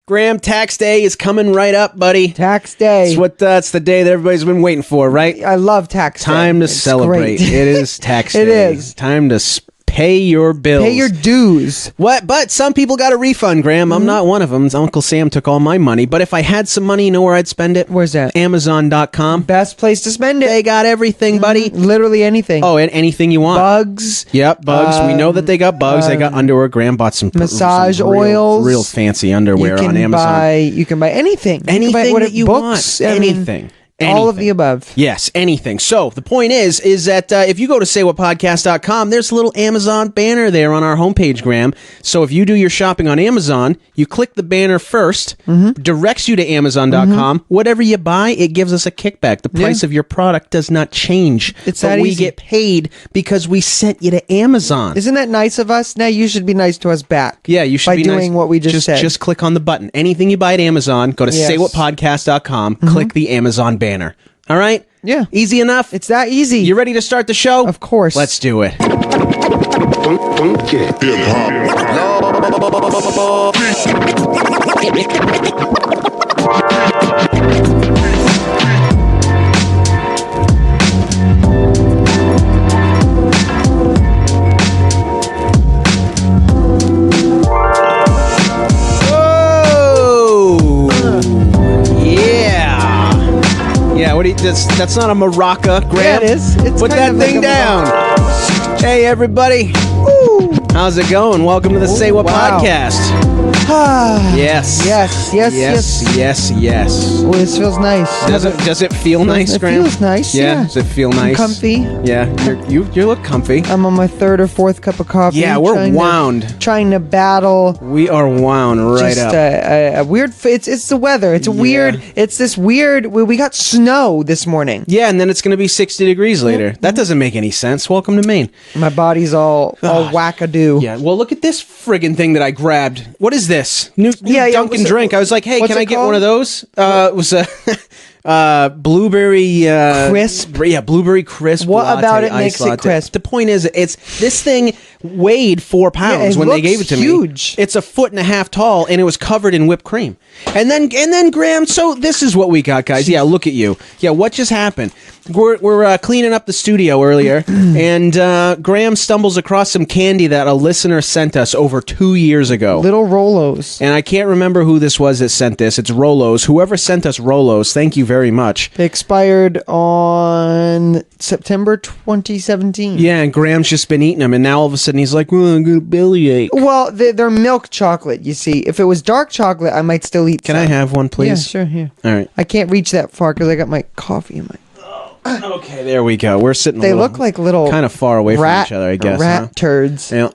Grahm, tax day is coming right up, buddy. Tax day. It's the day that everybody's been waiting for, right? I love tax day. Time to celebrate. Great. It is tax day. It is. Time to pay your bills. Pay your dues. What? But some people got a refund, Grahm. I'm not one of them. Uncle Sam took all my money. But if I had some money, you know where I'd spend it? Where's that? Amazon.com. Best place to spend it. They got everything, buddy. Literally anything. Oh, and anything you want. Bugs. Yep, bugs. We know that they got bugs. They got underwear. Grahm bought some massage oils. oils. Real fancy underwear on Amazon. You can buy anything. Anything that you books, want. Anything. All of the above. Yes, anything. So the point is that if you go to saywhatpodcast.com, there's a little Amazon banner there on our homepage, Grahm. So if you do your shopping on Amazon, you click the banner first, directs you to Amazon.com. Whatever you buy, it gives us a kickback. The price of your product does not change. It's but that we easy. get paid because we sent you to Amazon. Isn't that nice of us? Now you should be nice to us back. Yeah, you should by be doing nice. what we just said. Just click on the button. Anything you buy at Amazon, go to saywhatpodcast.com, click the Amazon banner. All right? Yeah. Easy enough? It's that easy. You ready to start the show? Of course. Let's do it. Yeah, what do you, that's not a maraca, Grahm. Yeah, it is. It's Put kind that of thing like a down. Hey, everybody. Woo. How's it going? Welcome to the Say What podcast. Yes. Yes. Well, this feels nice. Does it feel nice, It Grahm? feels nice, yeah. Does it feel nice? Comfy. Yeah, you look comfy. I'm on my third or fourth cup of coffee. Yeah, we're wound. Trying to battle. We are wound right Just up. a weird. It's the weather. It's a weird. It's this weird. We got snow this morning. Yeah, and then it's going to be 60 degrees later. That doesn't make any sense. Welcome to Maine. My body's all wackadoo. Yeah, well, look at this friggin' thing that I grabbed. What is this? New Dunkin' drink. I was like, hey, what's can I it get called? one of those? It was a blueberry crisp. Yeah, blueberry crisp. What latte, about it iced makes it latte. crisp? The point is, this thing weighed 4 pounds it when they looks gave it to huge. me. It's a 1.5 feet tall, and it was covered in whipped cream. And then Grahm. So this is what we got, guys. Yeah, look at you. Yeah, what just happened? We're cleaning up the studio earlier, and Grahm stumbles across some candy that a listener sent us over 2 years ago. Little Rolos. And I can't remember who this was that sent this. It's Rolos. Whoever sent us Rolos, thank you very much. They expired on September 2017. Yeah, and Graham's just been eating them, and now all of a sudden he's like, "Oh, I'm gonna bellyache." Well, they're milk chocolate, you see. If it was dark chocolate, I might still eat Can some. I have one, please? Yeah, sure, here. All right. I can't reach that far because I got my coffee in my... Okay, there we go. We're sitting. They look like little... kind of far away from each other, I guess. Rat turds. Yeah.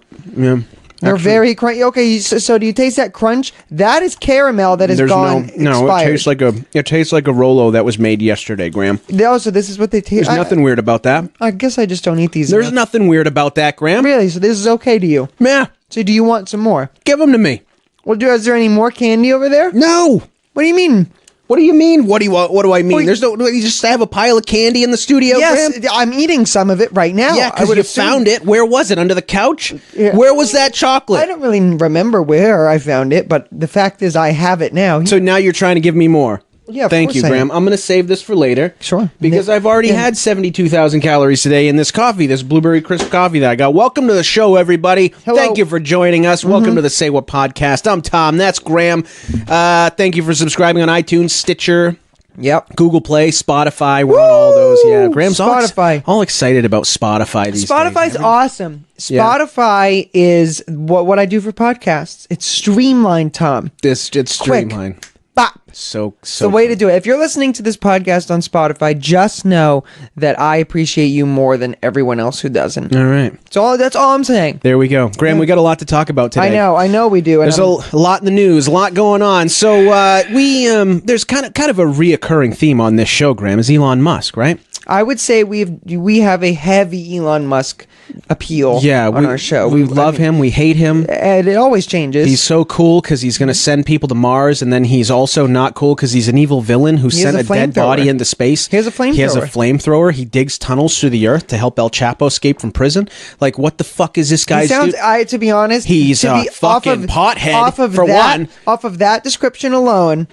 They're very crunchy. Okay, so do you taste that crunch? That is caramel that is gone expired. It tastes like a Rolo that was made yesterday, Grahm. So this is what they taste. There's nothing weird about that. I guess I just don't eat these. There's enough. nothing weird about that, Grahm. Really? So this is okay to you? Yeah. So do you want some more? Give them to me. Well, is there any more candy over there? No. What do you mean? What do you mean? What do I mean? Well, There's no. You just have a pile of candy in the studio, Yes, Grahm? I'm eating some of it right now. Yeah, because you found it. Where was it? Under the couch? Yeah. Where was that chocolate? I don't really remember where I found it, but the fact is I have it now. So now you're trying to give me more. Yeah, of Thank course you, I Grahm. am. I'm going to save this for later. Sure. Because I've already had 72,000 calories today in this coffee, this blueberry crisp coffee that I got. Welcome to the show, everybody. Hello. Thank you for joining us. Welcome to the Say What podcast. I'm Tom. That's Grahm. Thank you for subscribing on iTunes, Stitcher. Yep. Google Play, Spotify, we're on all those. Yeah, Graham's Spotify. all excited about Spotify these days. Spotify's awesome. Yeah. Spotify is what I do for podcasts. It's streamlined, Tom. It's streamlined. Bop. So The way to do it. If you're listening to this podcast on Spotify, just know that I appreciate you more than everyone else who doesn't. All right. That's all I'm saying. There we go. Grahm, we got a lot to talk about today. I know we do. And There's a lot in the news, a lot going on. So there's kind of a reoccurring theme on this show, Grahm, is Elon Musk, right? I would say we have a heavy Elon Musk appeal on our show. We love him. We hate him. And it always changes. He's so cool because he's going to send people to Mars, and then he's also not cool because he's an evil villain who sent a dead body into space. He has a flamethrower. He has a flamethrower. He digs tunnels through the earth to help El Chapo escape from prison. Like, what the fuck is this guy's dude? To be honest, he's a fucking pothead, one. Off of that description alone,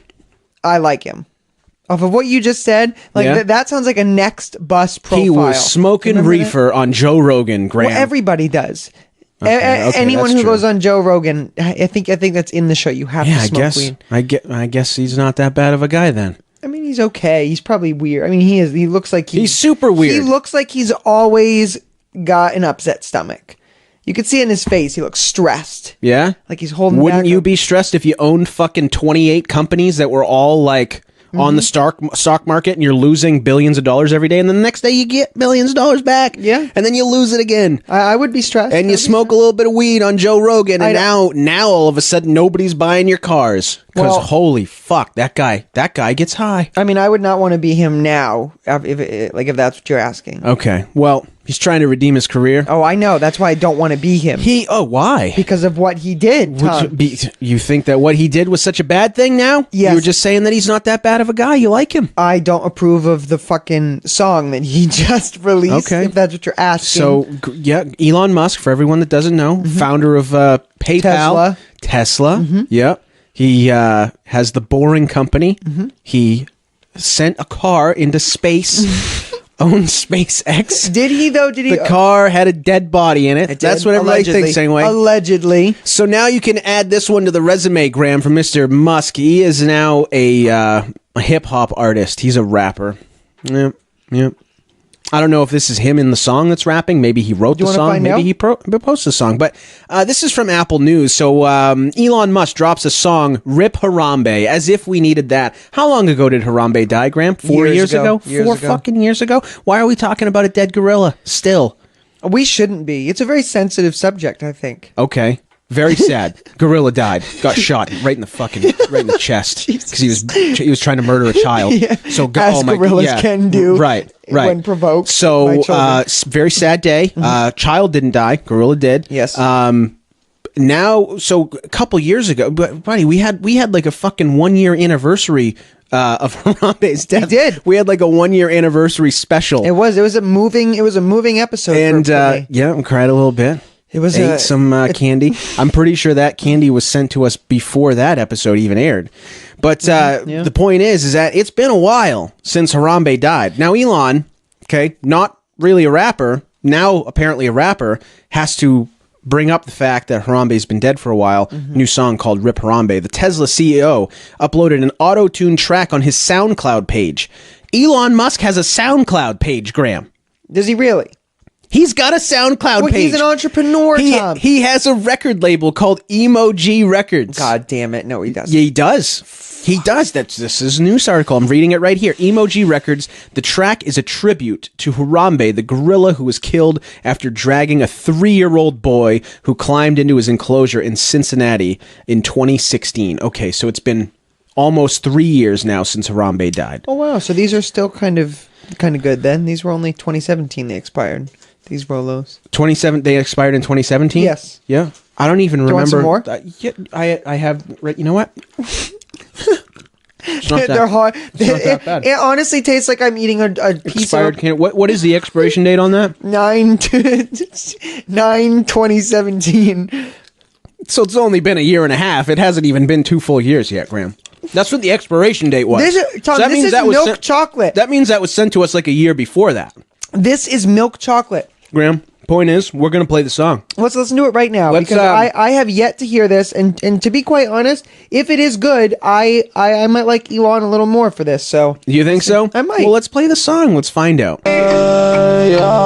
I like him. Off of what you just said, like that sounds like a next bus profile. He was smoking reefer on Joe Rogan, Grahm. Well, everybody does. Okay, anyone who goes on Joe Rogan, I think that's in the show. You have to smoke weed. I guess he's not that bad of a guy then. I mean, he's okay. He's probably weird. I mean, he is. He looks like he's super weird. He looks like he's always got an upset stomach. You could see it in his face. He looks stressed. Yeah? Like he's holding Wouldn't you be stressed if you owned fucking 28 companies that were all like on the stock market and you're losing billions of dollars every day, and then the next day you get millions of dollars back? Yeah. And then you lose it again. I would be stressed. And you smoke a little bit of weed on Joe Rogan, and now all of a sudden nobody's buying your cars. Because holy fuck, that guy gets high. I mean, I would not want to be him now, if that's what you're asking. Okay. Well, he's trying to redeem his career. Oh, I know. That's why I don't want to be him. Why? Because of what he did, Tom. You think that what he did was such a bad thing now? Yes. You were just saying that he's not that bad of a guy. You like him. I don't approve of the fucking song that he just released, if that's what you're asking. So, yeah, Elon Musk, for everyone that doesn't know, founder of PayPal. Tesla. Yeah. He has the Boring Company. He sent a car into space. Owned SpaceX. Did he though? Did he? The car had a dead body in it. That's what everybody thinks anyway. Allegedly. So now you can add this one to the resume, Grahm, from Mr. Musk. He is now a hip hop artist. He's a rapper. Yep. I don't know if this is him in the song that's rapping. Maybe he wrote the song. Maybe he proposed the song. But this is from Apple News. So Elon Musk drops a song, Rip Harambe, as if we needed that. How long ago did Harambe die, Grahm? 4 years ago? 4 fucking years ago? Why are we talking about a dead gorilla still? We shouldn't be. It's a very sensitive subject, I think. Okay. Very sad. Gorilla died. Got shot right in the chest because he was trying to murder a child. So as gorillas can do, right when provoked. So very sad day. Child didn't die. Gorilla did. Yes. Now, so a couple years ago, buddy, we had like a fucking 1 year anniversary of Harambe's death. We did. We had like a 1 year anniversary special. It was a moving episode. And I cried a little bit. It was ate some candy. I'm pretty sure that candy was sent to us before that episode even aired. But the point is that it's been a while since Harambe died. Now Elon, not really a rapper, now apparently a rapper, has to bring up the fact that Harambe's been dead for a while. New song called Rip Harambe. The Tesla CEO uploaded an auto-tune track on his SoundCloud page. Elon Musk has a SoundCloud page, Grahm. Does he really? He's got a SoundCloud page. He's an entrepreneur, Tom. He has a record label called Emoji Records. God damn it. No, he doesn't. Yeah, he does. He does. This is a news article. I'm reading it right here. Emoji Records. The track is a tribute to Harambe, the gorilla who was killed after dragging a 3-year-old boy who climbed into his enclosure in Cincinnati in 2016. Okay, so it's been almost 3 years now since Harambe died. Oh, wow. So these are still kind of good then. These were only 2017 they expired. These Rolos. 27. They expired in 2017. Yes. Yeah. I don't even remember. Want some more? Yeah, I have. You know what? They're hard. It honestly tastes like I'm eating a piece expired of What is the expiration date on that? 9/2017. So it's only been a year and a half. It hasn't even been 2 full years yet, Grahm. That's what the expiration date was. This is milk chocolate. That means that was sent to us like a year before that. This is milk chocolate. Grahm, point is, we're going to play the song. Let's listen to it right now. Because I have yet to hear this. And to be quite honest, if it is good, I might like Elon a little more for this. So you think so? I might. Well, let's play the song. Let's find out. Harambe,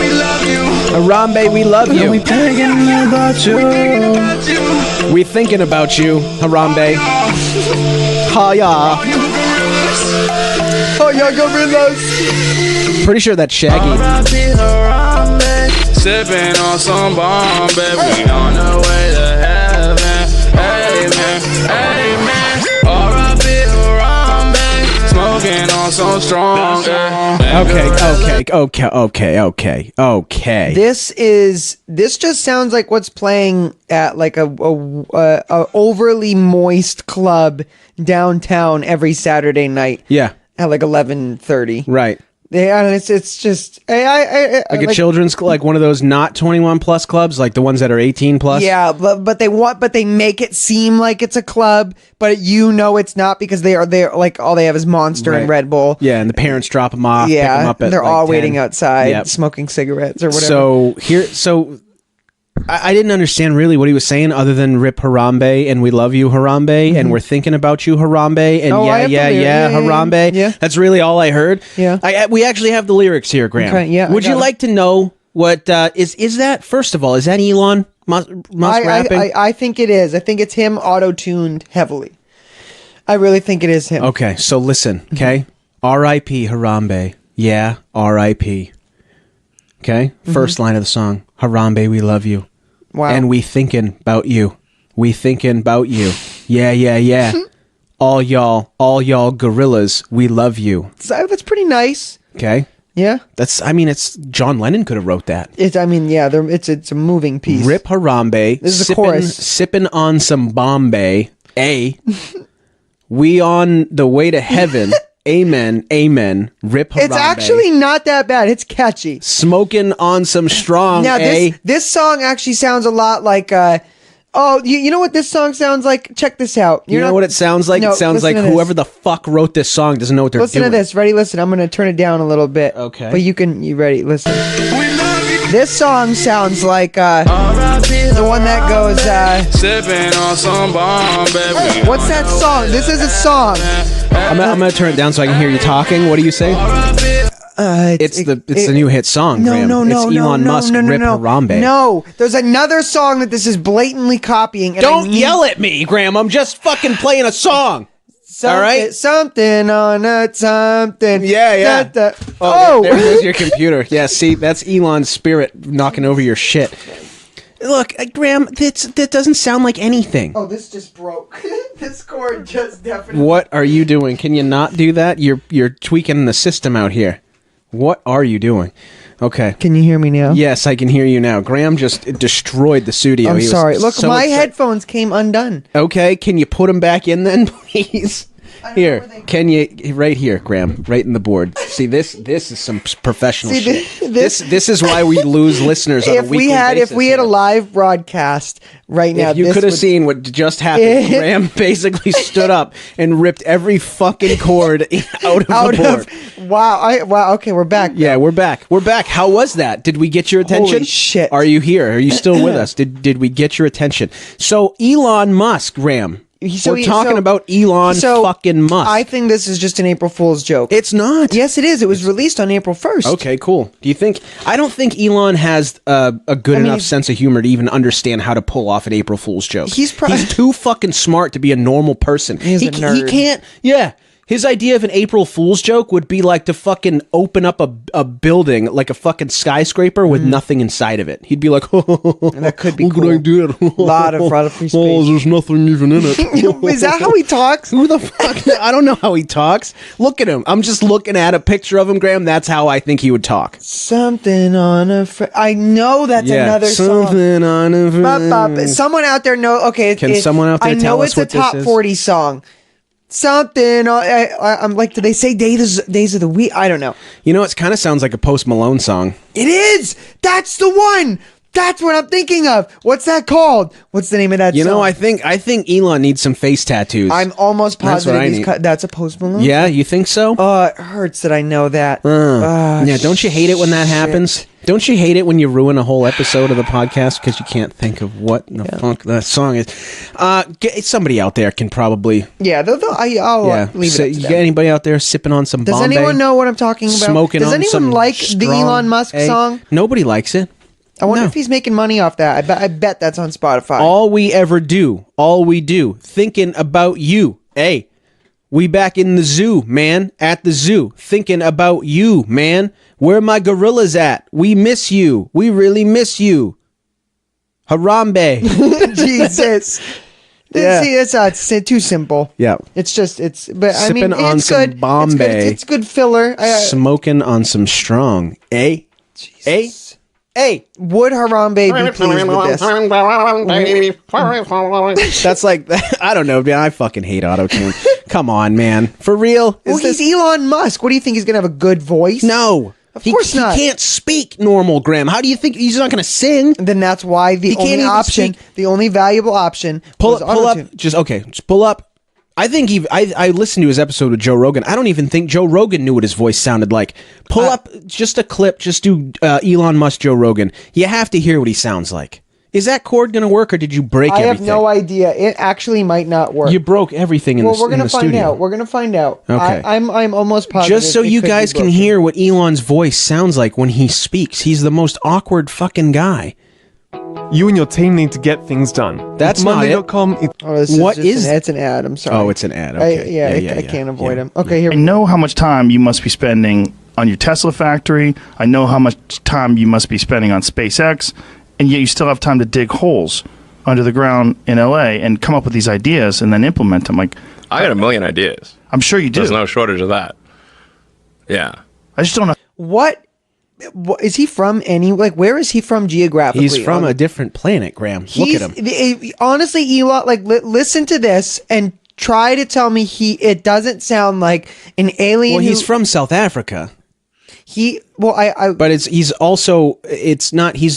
we love you. Harambe, we love you. We thinking about you. We thinking about you, Harambe. Ha ya. Oh, y'all gorillas. Pretty sure that's Shaggy. Sippin' on some Bombay, we on the way to heaven. Amen, amen. R.I.P. Harambe, smoking on some strong. Okay. This just sounds like what's playing at like a overly moist club downtown every Saturday night. Yeah. At like 11:30. Right. Yeah, and it's just like a children's like one of those not 21 plus clubs, like the ones that are 18 plus. Yeah, but they make it seem like it's a club, but it's not because they're like all they have is Monster and Red Bull. Yeah, and the parents drop them off. Yeah, pick them up at they're like all 10. waiting outside, smoking cigarettes or whatever. So I didn't understand really what he was saying other than rip Harambe and we love you Harambe and we're thinking about you Harambe and Harambe. Yeah. That's really all I heard. Yeah. We actually have the lyrics here, Graham. Okay, yeah. Would you like to know what is that? First of all, is that Elon Musk rapping? I think it is. I think it's him auto-tuned heavily. I really think it is him. Okay, so listen, okay? R.I.P. Harambe. Yeah, R.I.P. Okay? First line of the song. Harambe, we love you. Wow. And we thinking about you. We thinking about you. Yeah. all y'all gorillas, we love you. That's pretty nice. Okay? Yeah. It's John Lennon could have wrote that. It's a moving piece. Rip Harambe. This is the chorus. Sippin' on some Bombay. We on the way to heaven. Amen. Rip Harambe. It's actually not that bad. It's catchy. Smoking on some strong. Now this song actually sounds a lot like you know what this song sounds like? Check this out. You know what it sounds like? No, it sounds like whoever the fuck wrote this song doesn't know what they're doing. Listen to this. Ready? Listen. I'm gonna turn it down a little bit. Okay. But you ready? Listen. This song sounds like the one that goes Sippin' on some Bombay. what's that song? This is a song. I'm gonna turn it down so I can hear you talking. What do you say? It's the new hit song. Graham. It's Elon Musk, Rip Harambe. No, there's another song that this is blatantly copying. And Don't yell at me, Graham. I'm just fucking playing a song. All right, something on a something. Yeah. Oh, there's your computer. Yeah, see, that's Elon's spirit knocking over your shit. Look, Graham, that doesn't sound like anything. Oh, this just broke. This chord just definitely. What are you doing? Can you not do that? You're tweaking the system out here. What are you doing? Okay. Can you hear me now? Yes, I can hear you now. Graham just destroyed the studio. I'm sorry. Look, my headphones came undone. Okay, can you put them back in then, please? Here, can you right here, Graham, right in the board? See this is some professional shit. This is why we lose listeners on a weekly basis. If we had a live broadcast right now, if you could have seen what just happened, Graham basically stood up and ripped every fucking cord out of the board. Wow. Okay, we're back. Yeah, we're back. How was that? Did we get your attention? Holy shit. Are you here? Are you still with us? Did we get your attention? So Elon Musk, Graham. We're talking about Elon fucking Musk. I think this is just an April Fool's joke. It's not. Yes, it is. It was released on April 1st. Okay, cool. Do you think... I don't think Elon has a good enough sense of humor to even understand how to pull off an April Fool's joke. He's too fucking smart to be a normal person. He's a nerd. He can't... Yeah. His idea of an April Fool's joke would be like to fucking open up a building, like a fucking skyscraper with nothing inside of it. He'd be like, that could be cool. I did. A lot of free space. Oh, there's nothing even in it. Is that how he talks? Who the fuck? I don't know how he talks. Look at him. I'm just looking at a picture of him, Graham. That's how I think he would talk. Something on a... I know that's another song. Something on a... Someone out there know... Okay. Can someone out there tell us what this is? I know it's a top 40 song. Something. I'm like, do they say days of the week? I don't know. You know, it kind of sounds like a Post Malone song. It is. That's the one. That's what I'm thinking of. What's that called? What's the name of that song? You know, I think Elon needs some face tattoos. I'm almost positive that's a Post Malone. Yeah, you think so? Oh, it hurts that I know that. Yeah, don't you hate it when that happens? Don't you hate it when you ruin a whole episode of the podcast because you can't think of what the fuck that song is? Somebody out there can probably... Yeah, I'll leave it up to them. Anybody out there sipping on some Bombay? Does anyone know what I'm talking about? Smoking Does on anyone like the Elon Musk song? Nobody likes it. I wonder if he's making money off that. I bet that's on Spotify. All we do, thinking about you. Hey, we back in the zoo, man. At the zoo, thinking about you, man. Where my gorillas at? We miss you. We really miss you. Harambe. Jesus. Yeah. See, it's too simple. Yeah. It's just but I mean, Sippin' on it's some good. Bombay. It's good filler. Smoking on some strong. Jesus. Would Harambe be pleased with this? That's like, I don't know, man. I fucking hate autotune. Come on, man. For real? Well, he's Elon Musk. What do you think? He's gonna have a good voice? No. Of course not. He can't speak normal, Graham. How do you think he's not going to sing? Then that's why the can't only even option, speak. the only valuable option, Pull was up, autotune. just pull up. I think I listened to his episode with Joe Rogan. I don't even think Joe Rogan knew what his voice sounded like. Pull up just a clip. Just do Elon Musk, Joe Rogan. You have to hear what he sounds like. Is that cord going to work, or did you break everything? I have no idea. It actually might not work. You broke everything in the studio. We're gonna find out. We're gonna find out. Okay. I'm almost positive. Just so you guys can hear what Elon's voice sounds like when he speaks. He's the most awkward fucking guy. You and your team need to get things done. That's not it. Monday.com. What is? It's an ad. I'm sorry. Oh, it's an ad. Okay. I can't avoid him. Okay, here I we go. know how much time you must be spending on your Tesla factory. I know how much time you must be spending on SpaceX, and yet you still have time to dig holes under the ground in LA and come up with these ideas and then implement them. Like, I got a million ideas. I'm sure you do. There's no shortage of that. Yeah. I just don't know. What is he from? Where is he from geographically? He's from a different planet, Graham. Look at him. Honestly, Elon, listen to this and try to tell me it doesn't sound like an alien. Well, he's from South Africa. But he's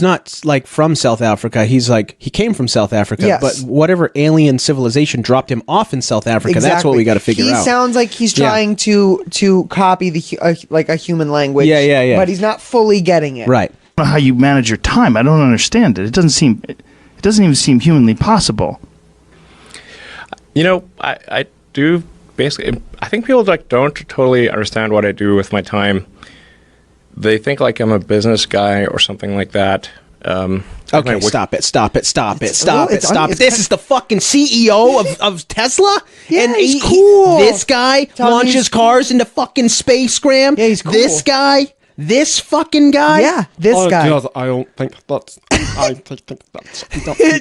not like from South Africa. He's like, he came from South Africa, Yes. but whatever alien civilization dropped him off in South Africa, that's what we got to figure out. He sounds like he's trying to copy a human language. Yeah. But he's not fully getting it. Right. I don't know how you manage your time. I don't understand it. It doesn't even seem humanly possible. You know, I do basically, I think people don't totally understand what I do with my time. They think like I'm a business guy or something like that. Okay, stop it. This is the fucking CEO of Tesla? Yeah, and he's cool. This guy launches cars into fucking space, Graham? Yeah, he's cool. This fucking guy? Yeah, this guy. I don't think that's. I think that's.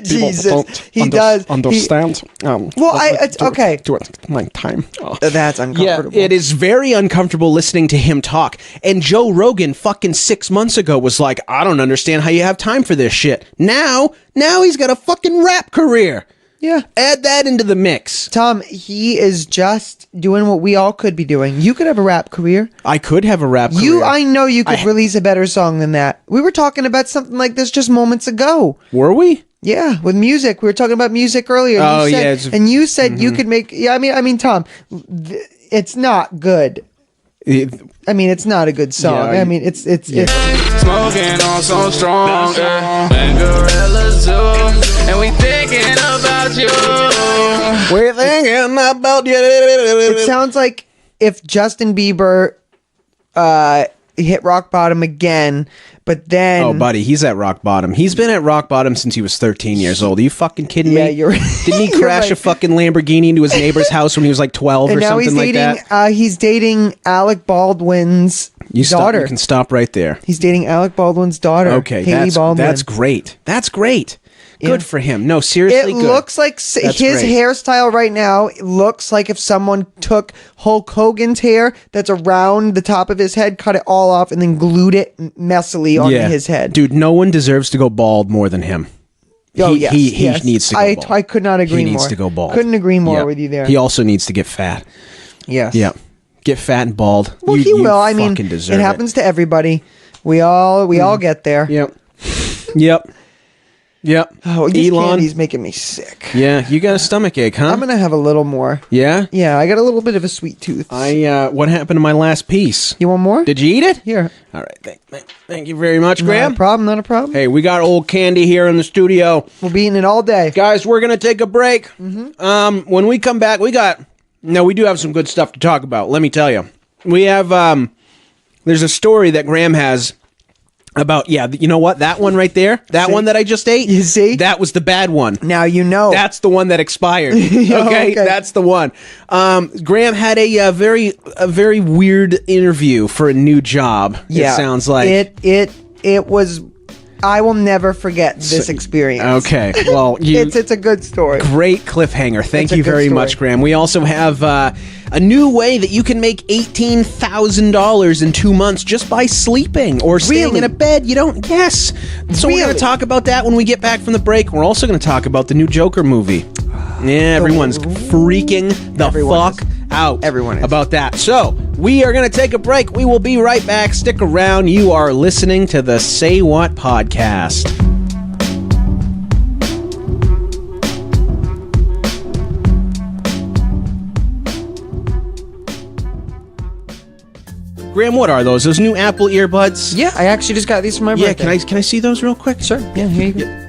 Jesus, he does. Understand. Okay. Do it my time. Oh. That's uncomfortable. Yeah, it is very uncomfortable listening to him talk. And Joe Rogan fucking 6 months ago was like, I don't understand how you have time for this shit. Now he's got a fucking rap career. Yeah. Add that into the mix. Tom, he is just doing what we all could be doing. You could have a rap career. I could have a rap career. I know you could release a better song than that. We were talking about something like this just moments ago. Were we? Yeah, with music. We were talking about music earlier. Oh, yeah. And you said you could make... Yeah, I mean, Tom, it's not good. It's not a good song. Yeah, it's Smoking on so strong, and gorillas too, and we thinking about you. We're thinking about you. It sounds like if Justin Bieber hit rock bottom again, but then... Oh, buddy, he's at rock bottom. He's been at rock bottom since he was 13 years old. Are you fucking kidding me? Yeah, you're right. Didn't he crash a fucking Lamborghini into his neighbor's house when he was like 12 and or now something like that? He's dating Alec Baldwin's daughter. You can stop right there. He's dating Alec Baldwin's daughter. Okay, Haley Baldwin. that's great. That's great. Yeah. Good for him. No, seriously, It good. looks like That's his great. hairstyle right now looks like if someone took Hulk Hogan's hair that's around the top of his head, cut it all off, and then glued it messily onto his head. Dude, no one deserves to go bald more than him. He needs to go bald. I could not agree more. He needs to go bald. Couldn't agree more with you there. He also needs to get fat. Yes. Yeah. Get fat and bald. Well, he will. I mean, it happens to everybody. We all get there. Yep. Oh, this Elon, candy's making me sick. Yeah, you got a stomach ache, huh? I'm gonna have a little more. Yeah? Yeah, I got a little bit of a sweet tooth. What happened to my last piece? You want more? Did you eat it? Here. All right. Thank you very much, Graham. Not a problem. Hey, we got old candy here in the studio. We'll be eating it all day. Guys, we're going to take a break. When we come back, we do have some good stuff to talk about, let me tell you. We have, there's a story that Graham has about, you know what? That one right there, one that I just ate. You see? That was the bad one. Now you know. That's the one that expired. Okay, that's the one. Graham had a very weird interview for a new job. Yeah, it sounds like it was. I will never forget this experience. Okay, well, It's a good story. Great cliffhanger. Thank It's a you good very story. much, Graham. We also have a new way that you can make $18,000 in 2 months just by sleeping or staying Really? in a bed. You don't. Yes. So we're going Really? to talk about that when we get back from the break. We're also going to talk about the new Joker movie. Yeah, everyone's freaking the Everyone fuck out Everyone is. about that. So we are going to take a break. We will be right back. Stick around. You are listening to the Say What podcast. Graham, what are those? Those new Apple earbuds? Yeah, I actually just got these for my Yeah, birthday. can I see those real quick? Sure. Yeah, here you go.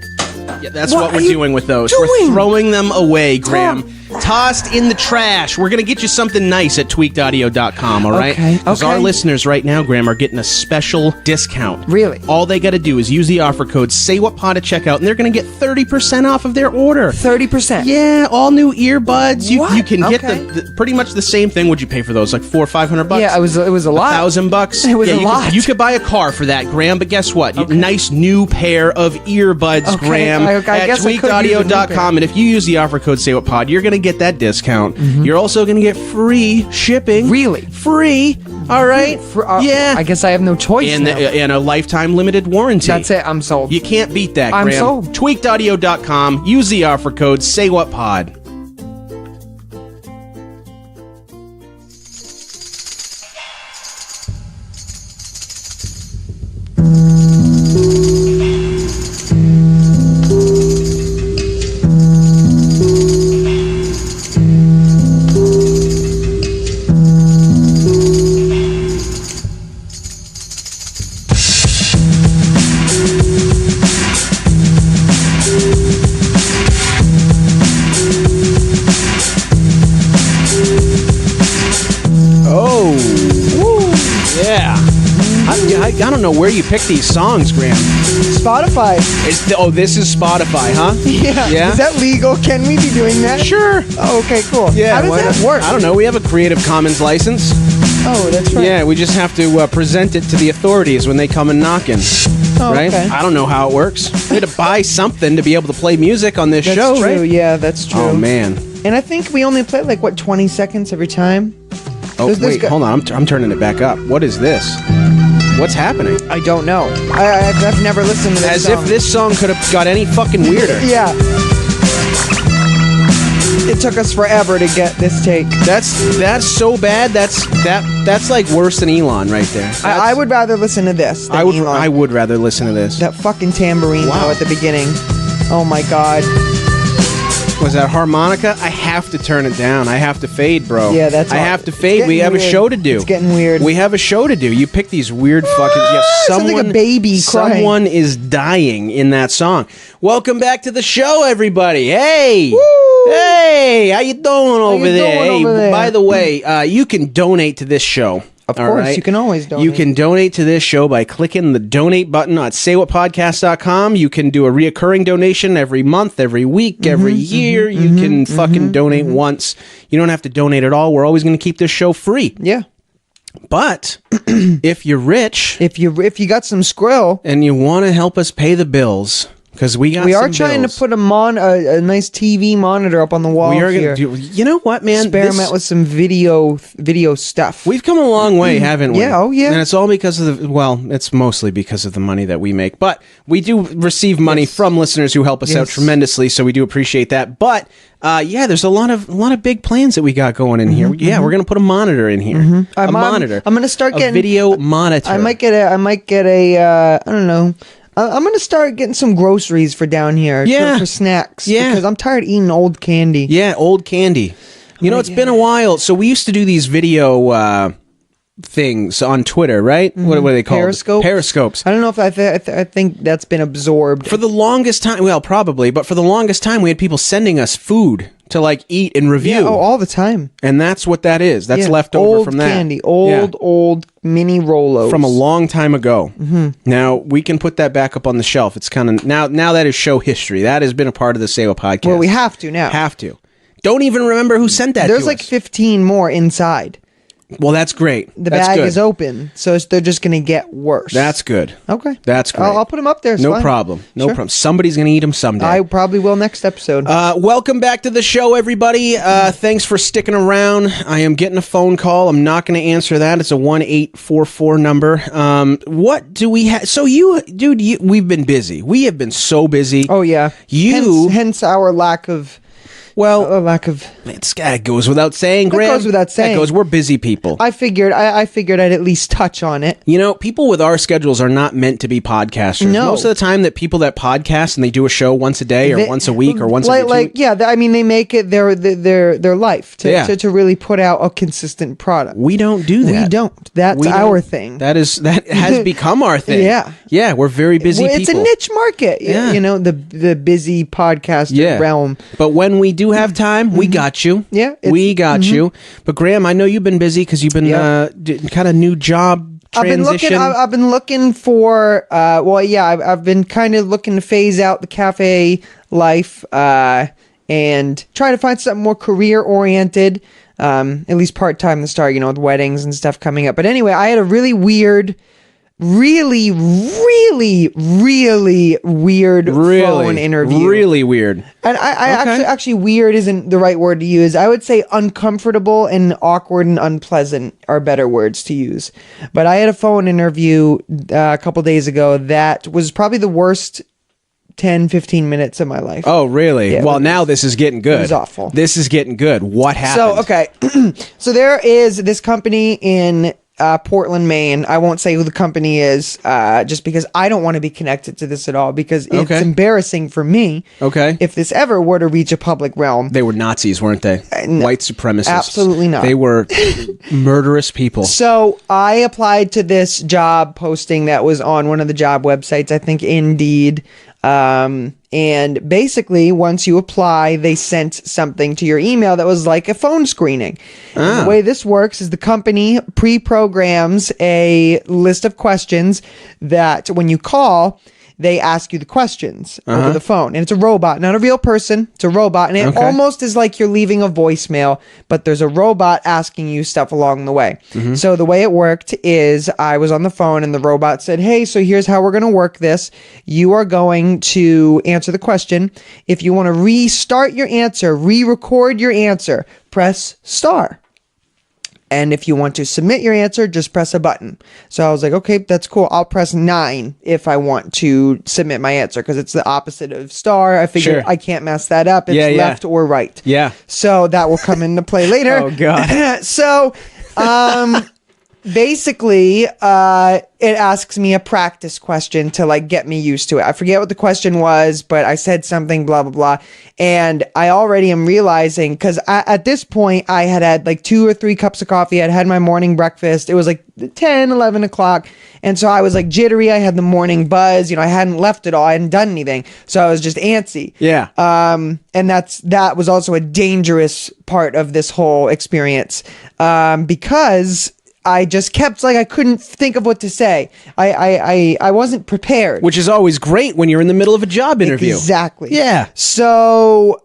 Yeah, that's What what we're are you doing with those. We're doing? throwing them away, Graham. Tossed in the trash. We're going to get you something nice at tweakedaudio.com, all right? Okay, Because okay. our listeners right now, Graham, are getting a special discount. Really? All they got to do is use the offer code SAYWHATPOD at checkout, and they're going to get 30% off of their order. 30%. Yeah, all new earbuds. You What? can get Okay. the pretty much the same thing. Would you pay for those? Like $400 or $500? Yeah, it was a lot. $1,000. It was yeah, a you lot. you could buy a car for that, Graham. But guess what? Nice new pair of earbuds, Okay, Graham, I at guess I could use a new pair. tweakedaudio.com. And if you use the offer code SayWhatPod, you're going to get that discount. You're also going to get free shipping. Really? Free. All right. Yeah. I guess I have no choice and, now. and a lifetime limited warranty. That's it. I'm sold. You can't beat that, I'm Graham. sold. Tweakedaudio.com. Use the offer code SayWhatPod. I don't know where you pick these songs, Graham. Spotify. This is Spotify, huh? Yeah. Yeah? Is that legal? Can we be doing that? Sure. Oh, okay, cool. Yeah. How does why that not? work? I don't know. We have a Creative Commons license. Oh, that's right. Yeah, we just have to present it to the authorities when they come and knocking. Oh, right? okay. I don't know how it works. We had to buy something to be able to play music on this That's show, true. right? Yeah, that's true. Oh, man. And I think we only play like, what, 20 seconds every time? Oh, There's this wait, guy- hold on. I'm turning it back up. What is this? What's happening? I don't know. I've never listened to this As song. if this song could have got any fucking weirder. Yeah. It took us forever to get this take. That's so bad. That's like worse than Elon right there. I would rather listen to this than Elon. I would rather listen to this. That fucking tambourine Wow. though at the beginning. Oh my god. Was that harmonica? I have to turn it down. I have to fade, bro. Yeah, that's I all- have to it's fade. We getting have a weird. show to do. It's getting weird. We have a show to do. You pick these weird fucking. Yeah, sounds like a someone, baby crying. Someone is dying in that song. Welcome back to the show, everybody. Hey, hey, how you doing over you there? doing Hey, over there? by the way, you can donate to this show. Of all course, right? you can always donate. You can donate to this show by clicking the donate button on saywhatpodcast.com. You can do a reoccurring donation every month, every week, every year. You can fucking donate once. You don't have to donate at all. We're always going to keep this show free. Yeah. But if you're rich If you got some skrill, and you want to help us pay the bills, because we got we are some trying bills. to put a nice TV monitor up on the wall We are here. going to do. You know what, man? Experiment This- with some video stuff. We've come a long way, haven't we? Yeah, oh, yeah. And it's all because of the, well, it's mostly because of the money that we make. But we do receive money Yes. from listeners who help us out Yes. tremendously, so we do appreciate that. But yeah, there's a lot of big plans that we got going in here. Yeah, we're gonna put a monitor in here. A monitor. I'm gonna start a getting video monitor. I might get a I don't know. I'm gonna start getting some groceries for down here. Yeah. For snacks. Yeah. Because I'm tired of eating old candy. Yeah, old candy. You know, it's been a while. So we used to do these video things on Twitter, right? What are they called? Periscopes? Periscopes. I don't know if I think that's been absorbed. For the longest time, well, probably, but for the longest time, we had people sending us food to like eat and review. yeah, all the time. And that's what that is. That's Yeah. left over old from that. candy, Yeah. old mini Rolos From a long time ago. Now we can put that back up on the shelf. It's kind of now that is show history. That has been a part of the Sewa podcast. Well, we have to now. have to. Don't even remember who sent that. There's to like us. 15 more inside. Well, that's great. The That's bag good. is open, so they're just going to get worse. That's good. okay. That's great. I'll put them up there. It's No fine. problem. No Sure. problem. Somebody's going to eat them someday. I probably will next episode. Welcome back to the show, everybody. Thanks for sticking around. I am getting a phone call. I'm not going to answer that. It's a 1-844 number. What do we have? So we've been busy. We have been so busy. oh yeah. Hence our lack of. Well, A lack of. it goes without saying, Graham. goes without saying. We're busy people. I figured I'd at least touch on it. You know, people with our schedules are not meant to be podcasters. No. Most of the time, that people that podcast and they do a show once a day or They- once a week or once like, every 2 weeks. yeah. I mean, they make it their life to really put out a consistent product. We don't do that. We don't. That's We our don't- thing. That has become our thing. Yeah. Yeah, we're very busy Well, people. it's a niche market. Yeah. You know, the busy podcaster realm. But when we do have time, we got you. Yeah, we got you. But Graham, I know you've been busy because you've been Yeah. kind of new job transition. I've been looking for. I've been kind of looking to phase out the cafe life and try to find something more career oriented. At least part time to start. You know, with weddings and stuff coming up. But anyway, I had a really weird. Really weird phone interview. Really weird. And I Okay. actually weird isn't the right word to use. I would say uncomfortable and awkward and unpleasant are better words to use. But I had a phone interview a couple days ago that was probably the worst 10-15 minutes of my life. Oh, really? Yeah, well, now this is getting good. was awful. This is getting good. What happened? So, okay. So there is this company in Portland, Maine. I won't say who the company is, just because I don't want to be connected to this at all, because it's Okay. embarrassing for me. Okay. If this ever were to reach a public realm. They were Nazis, weren't they? no. White supremacists. Absolutely not. They were murderous people. So I applied to this job posting that was on one of the job websites, I think Indeed. And basically, once you apply, they sent something to your email that was like a phone screening. And the way this works is the company pre-programs a list of questions that when you call, they ask you the questions over the phone. And it's a robot, not a real person. It's a robot. And it almost is like you're leaving a voicemail, but there's a robot asking you stuff along the way. So the way it worked is I was on the phone and the robot said, hey, so here's how we're going to work this. You are going to answer the question. If you want to restart your answer, re-record your answer, press star. And if you want to submit your answer, just press a button. So I was like, okay, that's cool. I'll press 9 if I want to submit my answer, because it's the opposite of star. I figured Sure. I can't mess that up. It's left or right. Yeah. So that will come into play later. Oh, God. So basically, it asks me a practice question to like get me used to it. I forget what the question was, but I said something, blah, blah, blah. And I already am realizing, because at this point, I had like 2 or 3 cups of coffee. I'd had my morning breakfast. It was like 10, 11 o'clock. And so I was like jittery. I had the morning buzz. You know, I hadn't left at all. I hadn't done anything. So I was just antsy. Yeah. And that was also a dangerous part of this whole experience, because I just kept like I couldn't think of what to say. I wasn't prepared. Which is always great when you're in the middle of a job interview. Exactly. Yeah. So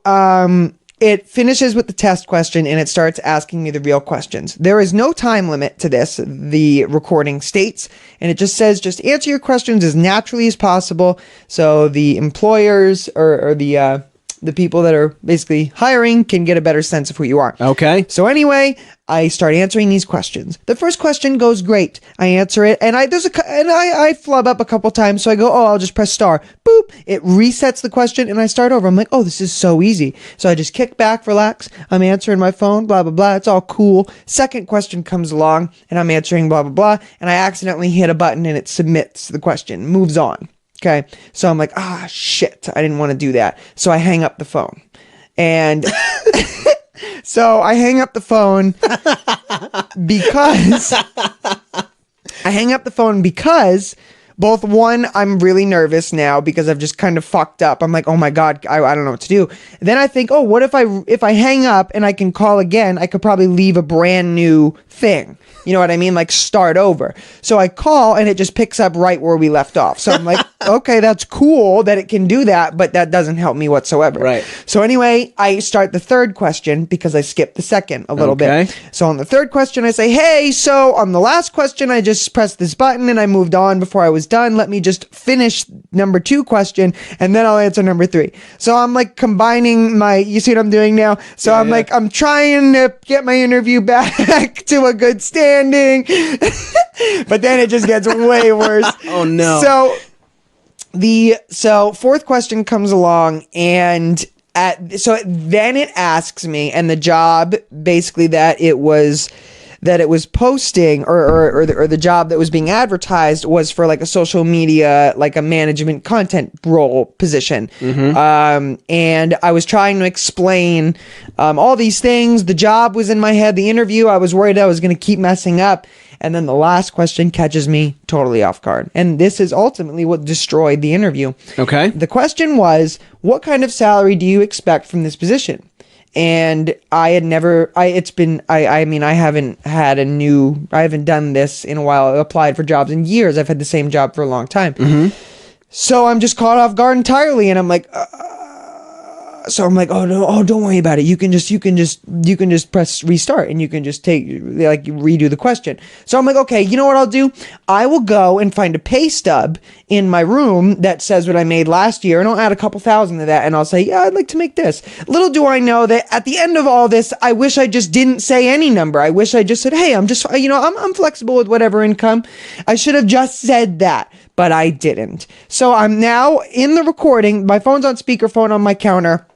it finishes with the test question and it starts asking me the real questions. There is no time limit to this, the recording states, and it just says just answer your questions as naturally as possible, so the employers or the people that are basically hiring can get a better sense of who you are. Okay. So anyway, I start answering these questions. The first question goes great. I answer it, and I flub up a couple times. So I go, I'll just press star. Boop. It resets the question, and I start over. I'm like, this is so easy. So I just kick back, relax. I'm answering my phone, blah, blah, blah. It's all cool. Second question comes along, and I'm answering blah, blah, blah. And I accidentally hit a button, and it submits the question, moves on. Okay. So I'm like, shit. I didn't want to do that. So I hang up the phone. And so I hang up the phone because both one, I'm really nervous now because I've just kind of fucked up. I'm like, oh my God, I don't know what to do. Then I think, what if I hang up and I can call again, I could probably leave a brand new thing. You know what I mean? Like start over. So I call and it just picks up right where we left off. So I'm like, okay, that's cool that it can do that, but that doesn't help me whatsoever. Right. So anyway, I start the third question because I skipped the second a little bit. So on the third question, I say, hey, so on the last question, I just pressed this button and I moved on before I was done. Let me just finish number 2 question and then I'll answer number 3. So I'm like combining you see what I'm doing now? So I'm like, I'm trying to get my interview back to a good standing. But then it just gets way worse. Oh no. So fourth question comes along and then it asks me, and the job basically that it was posting or the job that was being advertised was for like a social media, like a management content role position. And I was trying to explain all these things. The job was in my head. The interview, I was worried I was going to keep messing up. And then the last question catches me totally off guard. And this is ultimately what destroyed the interview. Okay. The question was, what kind of salary do you expect from this position? And I haven't done this in a while. I applied for jobs in years. I've had the same job for a long time. So I'm just caught off guard entirely. And I'm like, oh no, don't worry about it. You can just press restart and you can just redo the question. So I'm like, okay, you know what I'll do? I will go and find a pay stub in my room that says what I made last year, and I'll add a couple thousand to that, and I'll say, yeah, I'd like to make this. Little do I know that at the end of all this, I wish I just didn't say any number. I wish I just said, hey, I'm flexible with whatever income. I should have just said that, but I didn't. So I'm now in the recording. My phone's on speakerphone on my counter.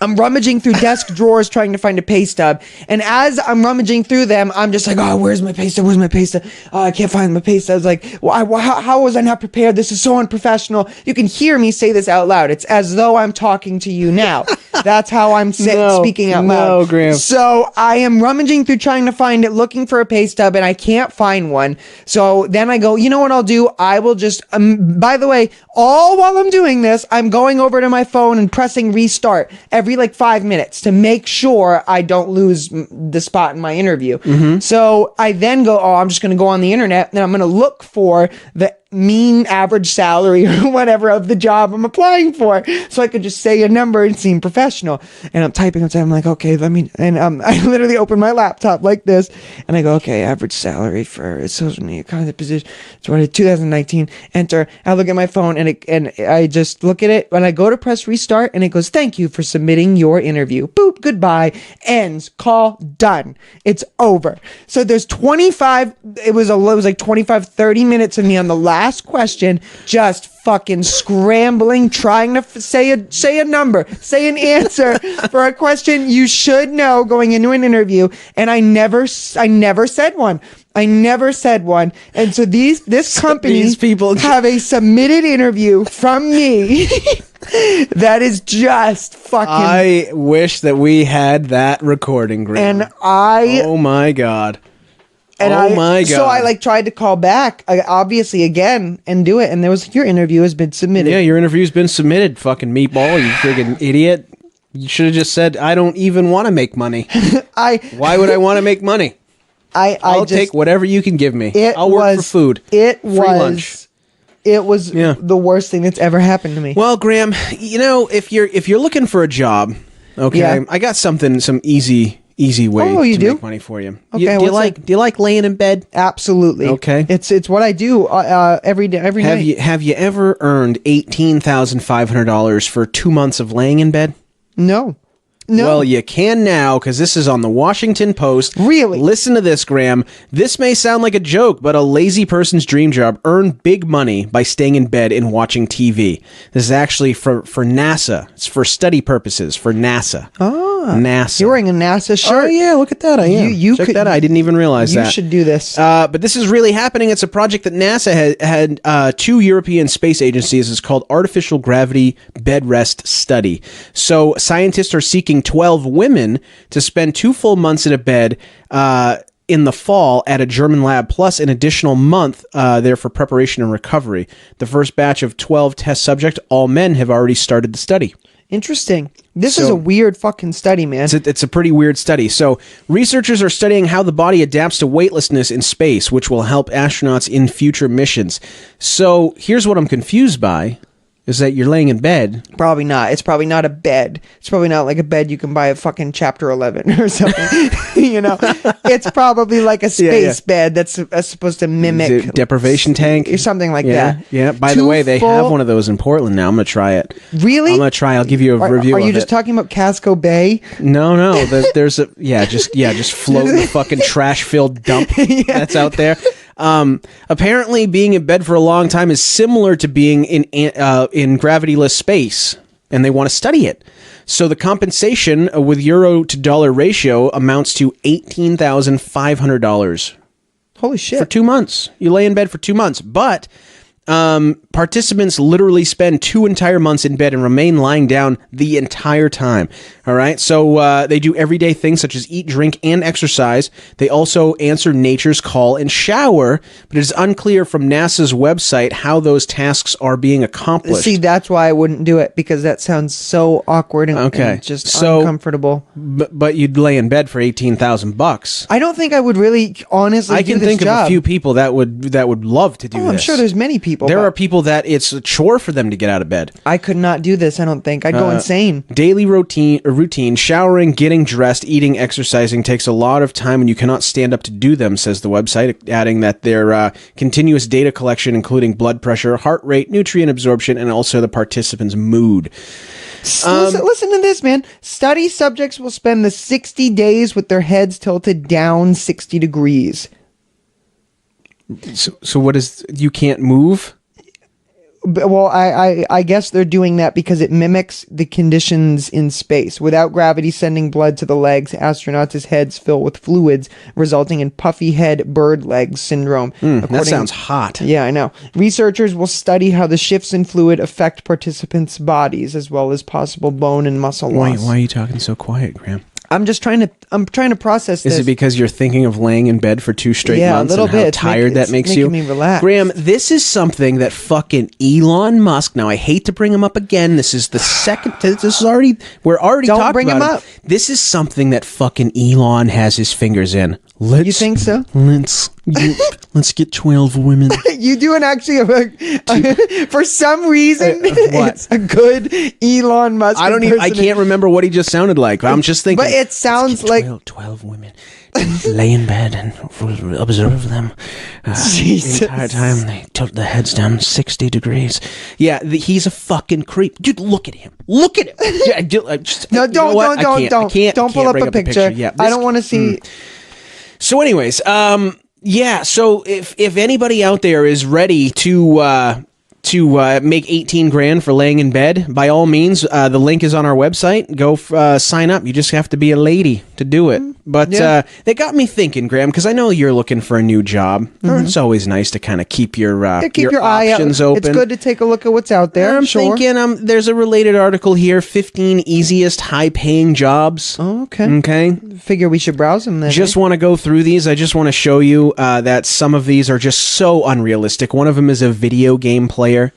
I'm rummaging through desk drawers trying to find a pay stub. And as I'm rummaging through them, I'm just like, oh, where's my pay stub? Where's my pay stub? Oh, I can't find my pay stub. I was like, how was I not prepared? This is so unprofessional. You can hear me say this out loud. It's as though I'm talking to you now. That's how I'm speaking out loud. No, Grahm. So I am rummaging through trying to find it, looking for a pay stub, and I can't find one. So then I go, you know what I'll do? I will just, by the way, all while I'm doing this, I'm going over to my phone and pressing restart every like 5 minutes to make sure I don't lose the spot in my interview. So I then go, I'm just going to go on the internet and I'm going to look for the mean average salary or whatever of the job I'm applying for, so I could just say a number and seem professional. And I'm typing, I'm like, okay, I literally open my laptop like this and I go, okay, average salary for a social media content position, 2019, enter. I look at my phone and I just look at it and I go to press restart and it goes, thank you for submitting your interview. Boop, goodbye, ends, call, done. It's over. So there's 30 minutes of me on the last question, just fucking scrambling, trying to say a number, say an answer for a question you should know going into an interview, and I never said one. And so this company, these people have a submitted interview from me that is just fucking. I wish that we had that recording, Grahm. Oh my god. And my god! So I tried to call back, obviously again, and do it. And there was, your interview has been submitted. Yeah, your interview's been submitted. Fucking meatball, you friggin' idiot! You should have just said, "I don't even want to make money." Why would I want to make money? I'll take whatever you can give me. I'll work for food. Free lunch. It was the worst thing that's ever happened to me. Well, Grahm, if you're looking for a job, okay, I got some easy way to make money for you. Okay, do you like laying in bed? Absolutely. Okay. It's what I do every day, every night. Have you ever earned $18,500 for 2 months of laying in bed? No. Well, you can now, because this is on the Washington Post. Really? Listen to this, Grahm. This may sound like a joke, but a lazy person's dream job earned big money by staying in bed and watching TV. This is actually for NASA. It's for study purposes for NASA. NASA. You're wearing a NASA shirt? Oh, yeah, look at that. I am. Check that out. I didn't even realize that. You should do this. But this is really happening. It's a project that NASA had 2 European space agencies. It's called Artificial Gravity Bed Rest Study. So scientists are seeking 12 women to spend 2 full months in a bed in the fall at a German lab, plus an additional month there for preparation and recovery. The first batch of 12 test subjects, all men, have already started the study. Interesting. This is a weird fucking study, man. It's a pretty weird study. So, researchers are studying how the body adapts to weightlessness in space, which will help astronauts in future missions. So, here's what I'm confused by. Is that you're laying in bed. Probably not. It's probably not a bed. It's probably not like a bed you can buy at fucking Chapter 11 or something. You know? It's probably like a space bed that's supposed to mimic... deprivation tank? Or something like that. Yeah. By the way, they have one of those in Portland now. I'm going to try it. Really? I'm going to try. I'll give you a review of it. Are you just talking about Casco Bay? No. There's a... just float in the fucking trash-filled dump that's out there. Apparently being in bed for a long time is similar to being in gravityless space, and they want to study it. So the compensation with euro to dollar ratio amounts to $18,500. Holy shit. For 2 months. You lay in bed for 2 months, but participants literally spend 2 entire months in bed and remain lying down the entire time. All right. So they do everyday things such as eat, drink, and exercise. They also answer nature's call and shower, but it is unclear from NASA's website how those tasks are being accomplished. See, that's why I wouldn't do it, because that sounds so awkward and just uncomfortable. But you'd lay in bed for $18,000. I don't think I would really honestly I can do this think job. of a few people that would love to do this. I'm sure there's many people. There are people that it's a chore for them to get out of bed. I could not do this, I don't think. I'd go insane. Daily routine, showering, getting dressed, eating, exercising takes a lot of time and you cannot stand up to do them, says the website, adding that their continuous data collection, including blood pressure, heart rate, nutrient absorption, and also the participant's mood. Listen to this, man. Study subjects will spend the 60 days with their heads tilted down 60 degrees. So what is, you can't move? Well, I guess they're doing that because it mimics the conditions in space. Without gravity sending blood to the legs, astronauts' heads fill with fluids, resulting in puffy head bird leg syndrome. That sounds hot. Yeah, I know. Researchers will study how the shifts in fluid affect participants' bodies, as well as possible bone and muscle loss. Why are you talking so quiet, Graham? I'm trying to process this. Is it because you're thinking of laying in bed for 2 straight months a little and bit. how tired that makes you? It's making me relax. Graham, this is something that fucking Elon Musk, now I hate to bring him up again. This is the second, we're already Don't talking bring about him up. This is something that fucking Elon has his fingers in. You think so? Let's get 12 women. You do for some reason, it's a good Elon Musk. I can't remember what he just sounded like. I'm just thinking. But it sounds like 12 women. Lay in bed and observe them. The entire time they tilt their heads down 60 degrees. Yeah, he's a fucking creep. Dude, look at him. Look at him. No, don't pull up a picture. Yeah, I don't want to see. So anyways, so if anybody out there is ready to make 18 grand for laying in bed, by all means, the link is on our website. Go sign up. You just have to be a lady to do it. But they got me thinking, Graham, because I know you're looking for a new job. It's always nice to kind of keep your eye options open. It's good to take a look at what's out there. I'm thinking there's a related article here, 15 easiest high-paying jobs. Oh, okay. Okay. Figure we should browse them then. Just want to go through these. I just want to show you that some of these are just so unrealistic. One of them is a video game player.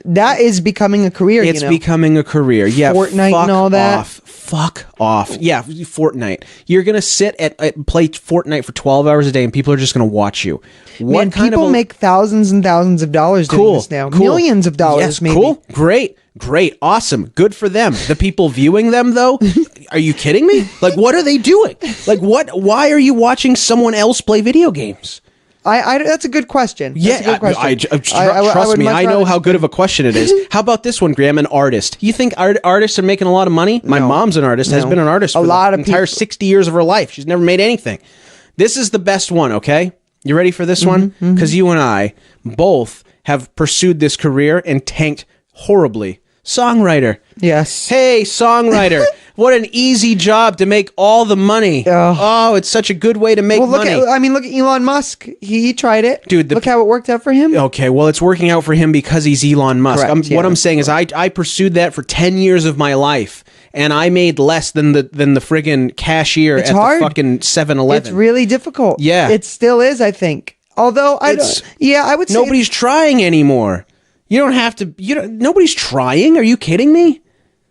That is becoming a career, It's becoming a career. Yeah, Fortnite and all that. Fuck off. Yeah, Fortnite. You're going to sit play Fortnite for 12 hours a day and people are just going to watch you. People make thousands and thousands of dollars doing this now. Millions of dollars, maybe. Cool. Great. Awesome. Good for them. The people viewing them, though, are you kidding me? Like, what are they doing? Like, why are you watching someone else play video games? That's a good question. Trust me, I know how good of a question it is. How about this one, Graham? An artist. You think artists are making a lot of money? My mom's an artist, has been an artist for the entire 60 years of her life. She's never made anything. This is the best one, okay? You ready for this one? Because you and I both have pursued this career and tanked horribly. Songwriter. Yes. Hey, songwriter. What an easy job to make all the money. Oh, it's such a good way to make money. Look at Elon Musk. He tried it. Dude, look how it worked out for him. Okay, well, it's working out for him because he's Elon Musk. Correct, What I'm saying is I pursued that for 10 years of my life, and I made less than the friggin' cashier at the fucking 7-Eleven. It's really difficult. Yeah. It still is, I think. Although, I would say... Nobody's trying anymore. You don't have to... Nobody's trying. Are you kidding me?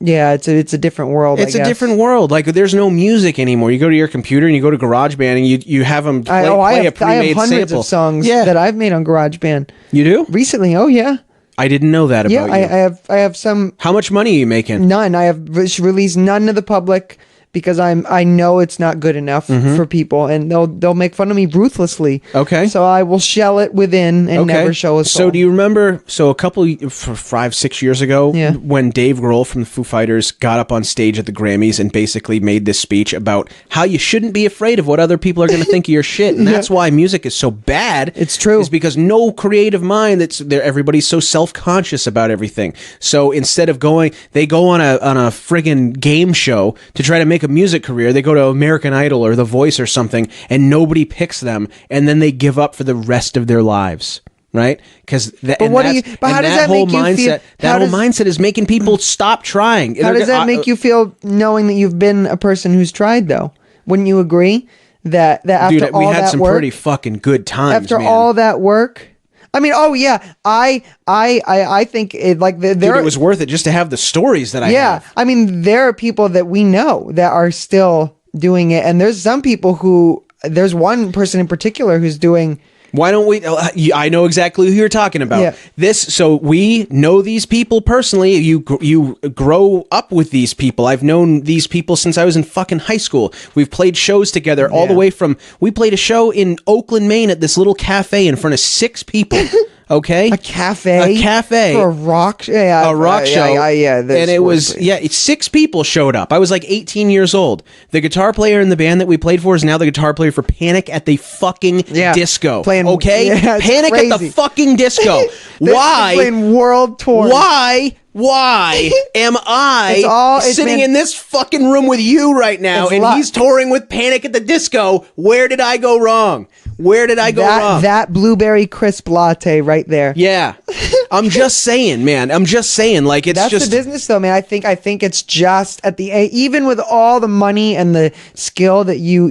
Yeah, it's a different world. It's I a guess. different world. Like there's no music anymore. You go to your computer and you go to GarageBand and you have them play, I a have pre-made hundreds sample. of songs Yeah. that I've made on GarageBand You do? recently. Oh yeah, I didn't know that yeah. about you. I have some. How much money are you making? None. I have released none to the public because I know it's not good enough for people, and they'll make fun of me ruthlessly. Okay. So I will shell it within and never show a soul. So do you remember? So a couple, 5-6 years ago, Yeah. when Dave Grohl from the Foo Fighters got up on stage at the Grammys and basically made this speech about how you shouldn't be afraid of what other people are going to think of your shit, and that's why music is so bad. It's true. Is because no creative mind. That's there. Everybody's so self-conscious about everything. So instead of they go on a friggin' game show to try to make a music career. They go to American Idol or The Voice or something, and nobody picks them, and then they give up for the rest of their lives. Right? Because But how does that make you feel? That whole mindset is making people stop trying. How does that make you feel knowing that you've been a person who's tried though? Wouldn't you agree that after Dude, all we had that some work, pretty fucking good times. after man. all that work? I mean, oh yeah, I think it like Dude, it was worth it just to have the stories that I have. I mean, there are people that we know that are still doing it, and there's some people who. There's one person in particular who's doing. Why don't we? I know exactly who you're talking about. Yeah. So we know these people personally. You grow up with these people. I've known these people since I was in fucking high school. We've played shows together all the way from. We played a show in Oakland, Maine, at this little cafe in front of 6 people. Okay, A cafe for a rock, a rock show. Yeah, and it was 6 people showed up. I was like 18 years old. The guitar player in the band that we played for is now the guitar player for Panic at the fucking disco. Playing, Panic crazy. at the fucking disco. Why? Playing world tour. Why am I sitting in this fucking room with you right now, and he's touring with Panic at the Disco? Where did I go wrong? Where did I go wrong? That blueberry crisp latte right there. Yeah. I'm just saying, man. I'm just saying, like, it's That's just the business, though, man. I think it's just at the even with all the money and the skill that you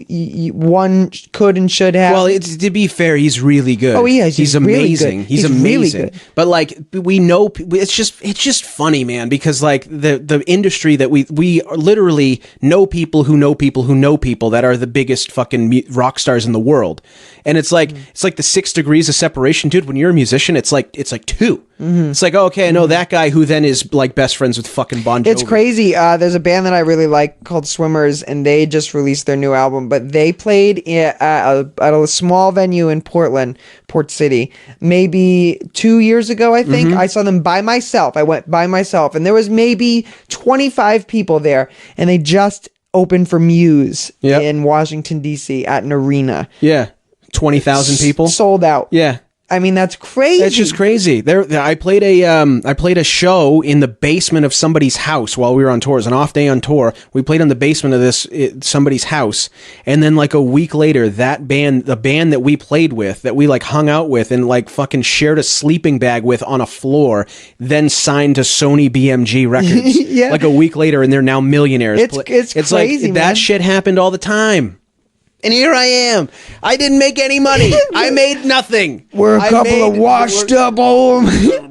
one could and should have. Well, to be fair, he's really good. Oh, he is. He's Really amazing. good. He's He's amazing. really good. But like, we know it's just funny, man, because like the industry that we literally know people who know people who know people that are the biggest fucking rock stars in the world, and it's like the 6 degrees of separation, dude. When you're a musician, it's like 2. It's like, oh, okay, I know that guy who then is like best friends with fucking Bon Jovi. It's crazy. There's a band that I really like called Swimmers, and they just released their new album. But they played at a small venue in Portland, Port City, maybe 2 years ago, I think. I saw them by myself. I went by myself, and there was maybe 25 people there, and they just opened for Muse in Washington, D.C. at an arena. Yeah, 20,000 people sold out. Yeah. I mean, that's crazy. That's just crazy. I played a show in the basement of somebody's house while we were on tour. It was an off day on tour. We played in the basement of somebody's house, and then like a week later, the band that we played with, that we like hung out with and like fucking shared a sleeping bag with on a floor, then signed to Sony BMG Records. Yeah. Like a week later, and they're now millionaires. It's crazy, like man. That That shit happened all the time. And here I am. I didn't make any money. I made nothing. We're a couple of washed up old.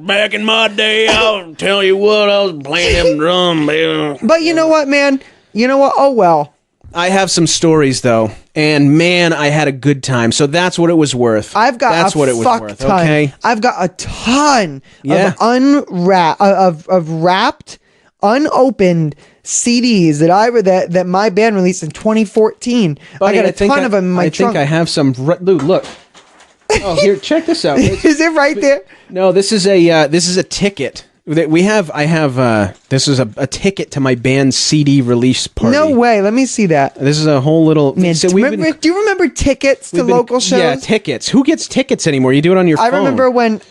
Back in my day, I'll tell you what, I was playing them drum, baby. But you know what, man? You know what? Oh, well. I have some stories, though. And, man, I had a good time. So that's what it was worth. That's what it was worth. Okay? I've got a ton of wrapped, unopened CDs that my band released in 2014. Buddy, I got a ton of them in my trunk. I think I have some. Dude, look. Oh, here, check this out. Is it right there? No, this is a ticket that we have. This is a ticket to my band's CD release party. No way. Let me see that. This is a whole little. Man, do you remember tickets to local shows? Yeah, tickets. Who gets tickets anymore? You do it on your phone. I remember when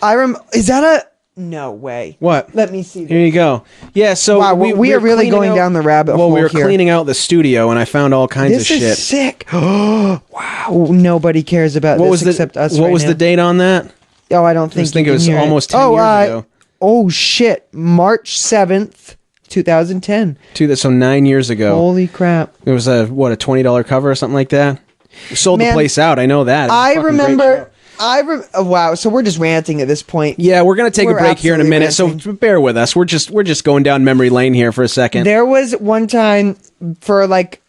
is that a. No way. What? Let me see. Here you go. Yeah, so wow, we are really going down the rabbit hole. Well, we were here. cleaning out the studio, and I found all kinds of shit. This is sick. Wow, nobody cares about this except us. What was the date on that? Oh, I don't think. I think it was almost 10 years ago. Oh shit! March 7th, 2010. So 9 years ago. Holy crap! It was a $20 cover or something like that. We sold the place out. I know that. I remember. Wow. So we're just ranting at this point. Yeah, we're gonna take a We're break here in a absolutely minute, ranting. so bear with us. We're just going down memory lane here for a second. There was one time for like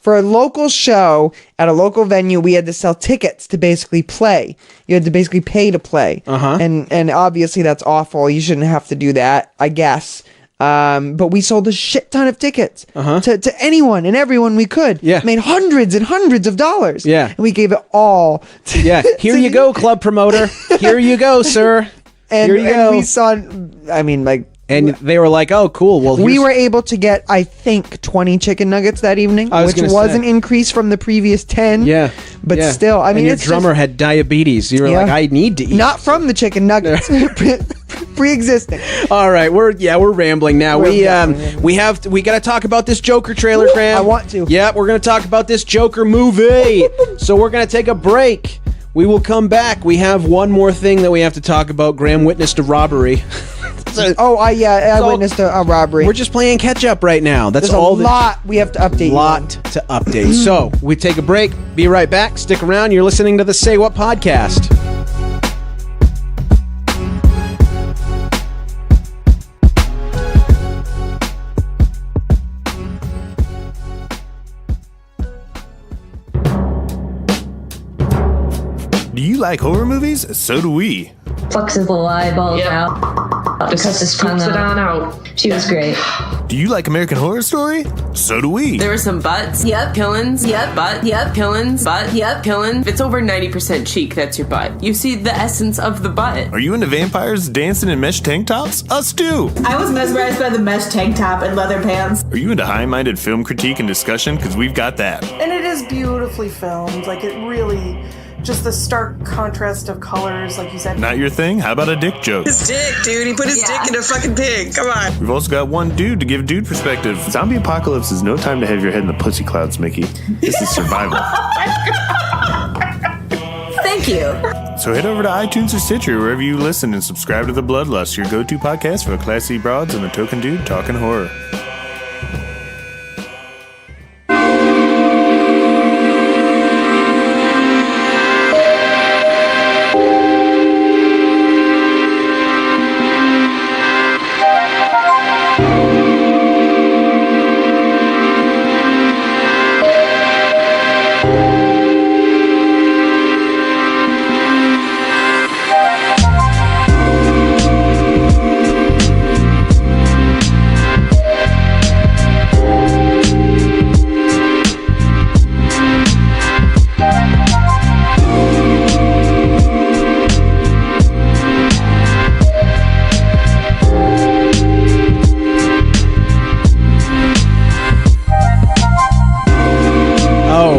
for a local show at a local venue, we had to sell tickets to basically play. You had to basically pay to play. And obviously that's awful. You shouldn't have to do that, I guess. But we sold a shit ton of tickets to anyone and everyone we could. Yeah. Made hundreds and hundreds of dollars. Yeah. And we gave it all to Here you go, club promoter. Here you go, sir. And, Here you go. and we saw, I mean, like, And they were like, "Oh, cool. Well, we were able to get, I think, 20 chicken nuggets that evening, I was which gonna was say. an increase from the previous 10. yeah, But yeah. still, I mean, and your it's drummer just, had diabetes. You were Yeah. like, I need to eat. not from the chicken nuggets, pre-existing. All right, we're rambling now. We're we definitely we got to talk about this Joker trailer, Graham. I want to. Yeah, we're gonna talk about this Joker movie. So we're gonna take a break. We will come back. We have one more thing that we have to talk about. Graham witnessed a robbery. I So- witnessed a robbery. We're just playing catch up right now. That's There's a all. lot we have to update. Lot to update. So we take a break. Be right back. Stick around. You're listening to the Say What podcast. Do you like horror movies? So do we. Fucks his little eyeballs out. Just Cuts his tongue scoops it out. on out. She was great. Do you like American Horror Story? So do we. There were some butts. Yep. Killins. Yep. Butt. Yep. Killins. Butt. Yep. Killin. If it's over 90% cheek, that's your butt. You see the essence of the butt. Are you into vampires dancing in mesh tank tops? Us too. I was mesmerized by the mesh tank top and leather pants. Are you into high-minded film critique and discussion? Because we've got that. And it is beautifully filmed. Like, it really, just the stark contrast of colors, like you said. Not your thing? How about a dick joke? His dick, dude. He put his dick in a fucking pig. Come on. We've also got one dude to give dude perspective. Zombie apocalypse is no time to have your head in the pussy clouds, Mickey. This is survival. Thank you. So head over to iTunes or Stitcher, wherever you listen, and subscribe to The Bloodlust, your go-to podcast for classy broads and a token dude talking horror.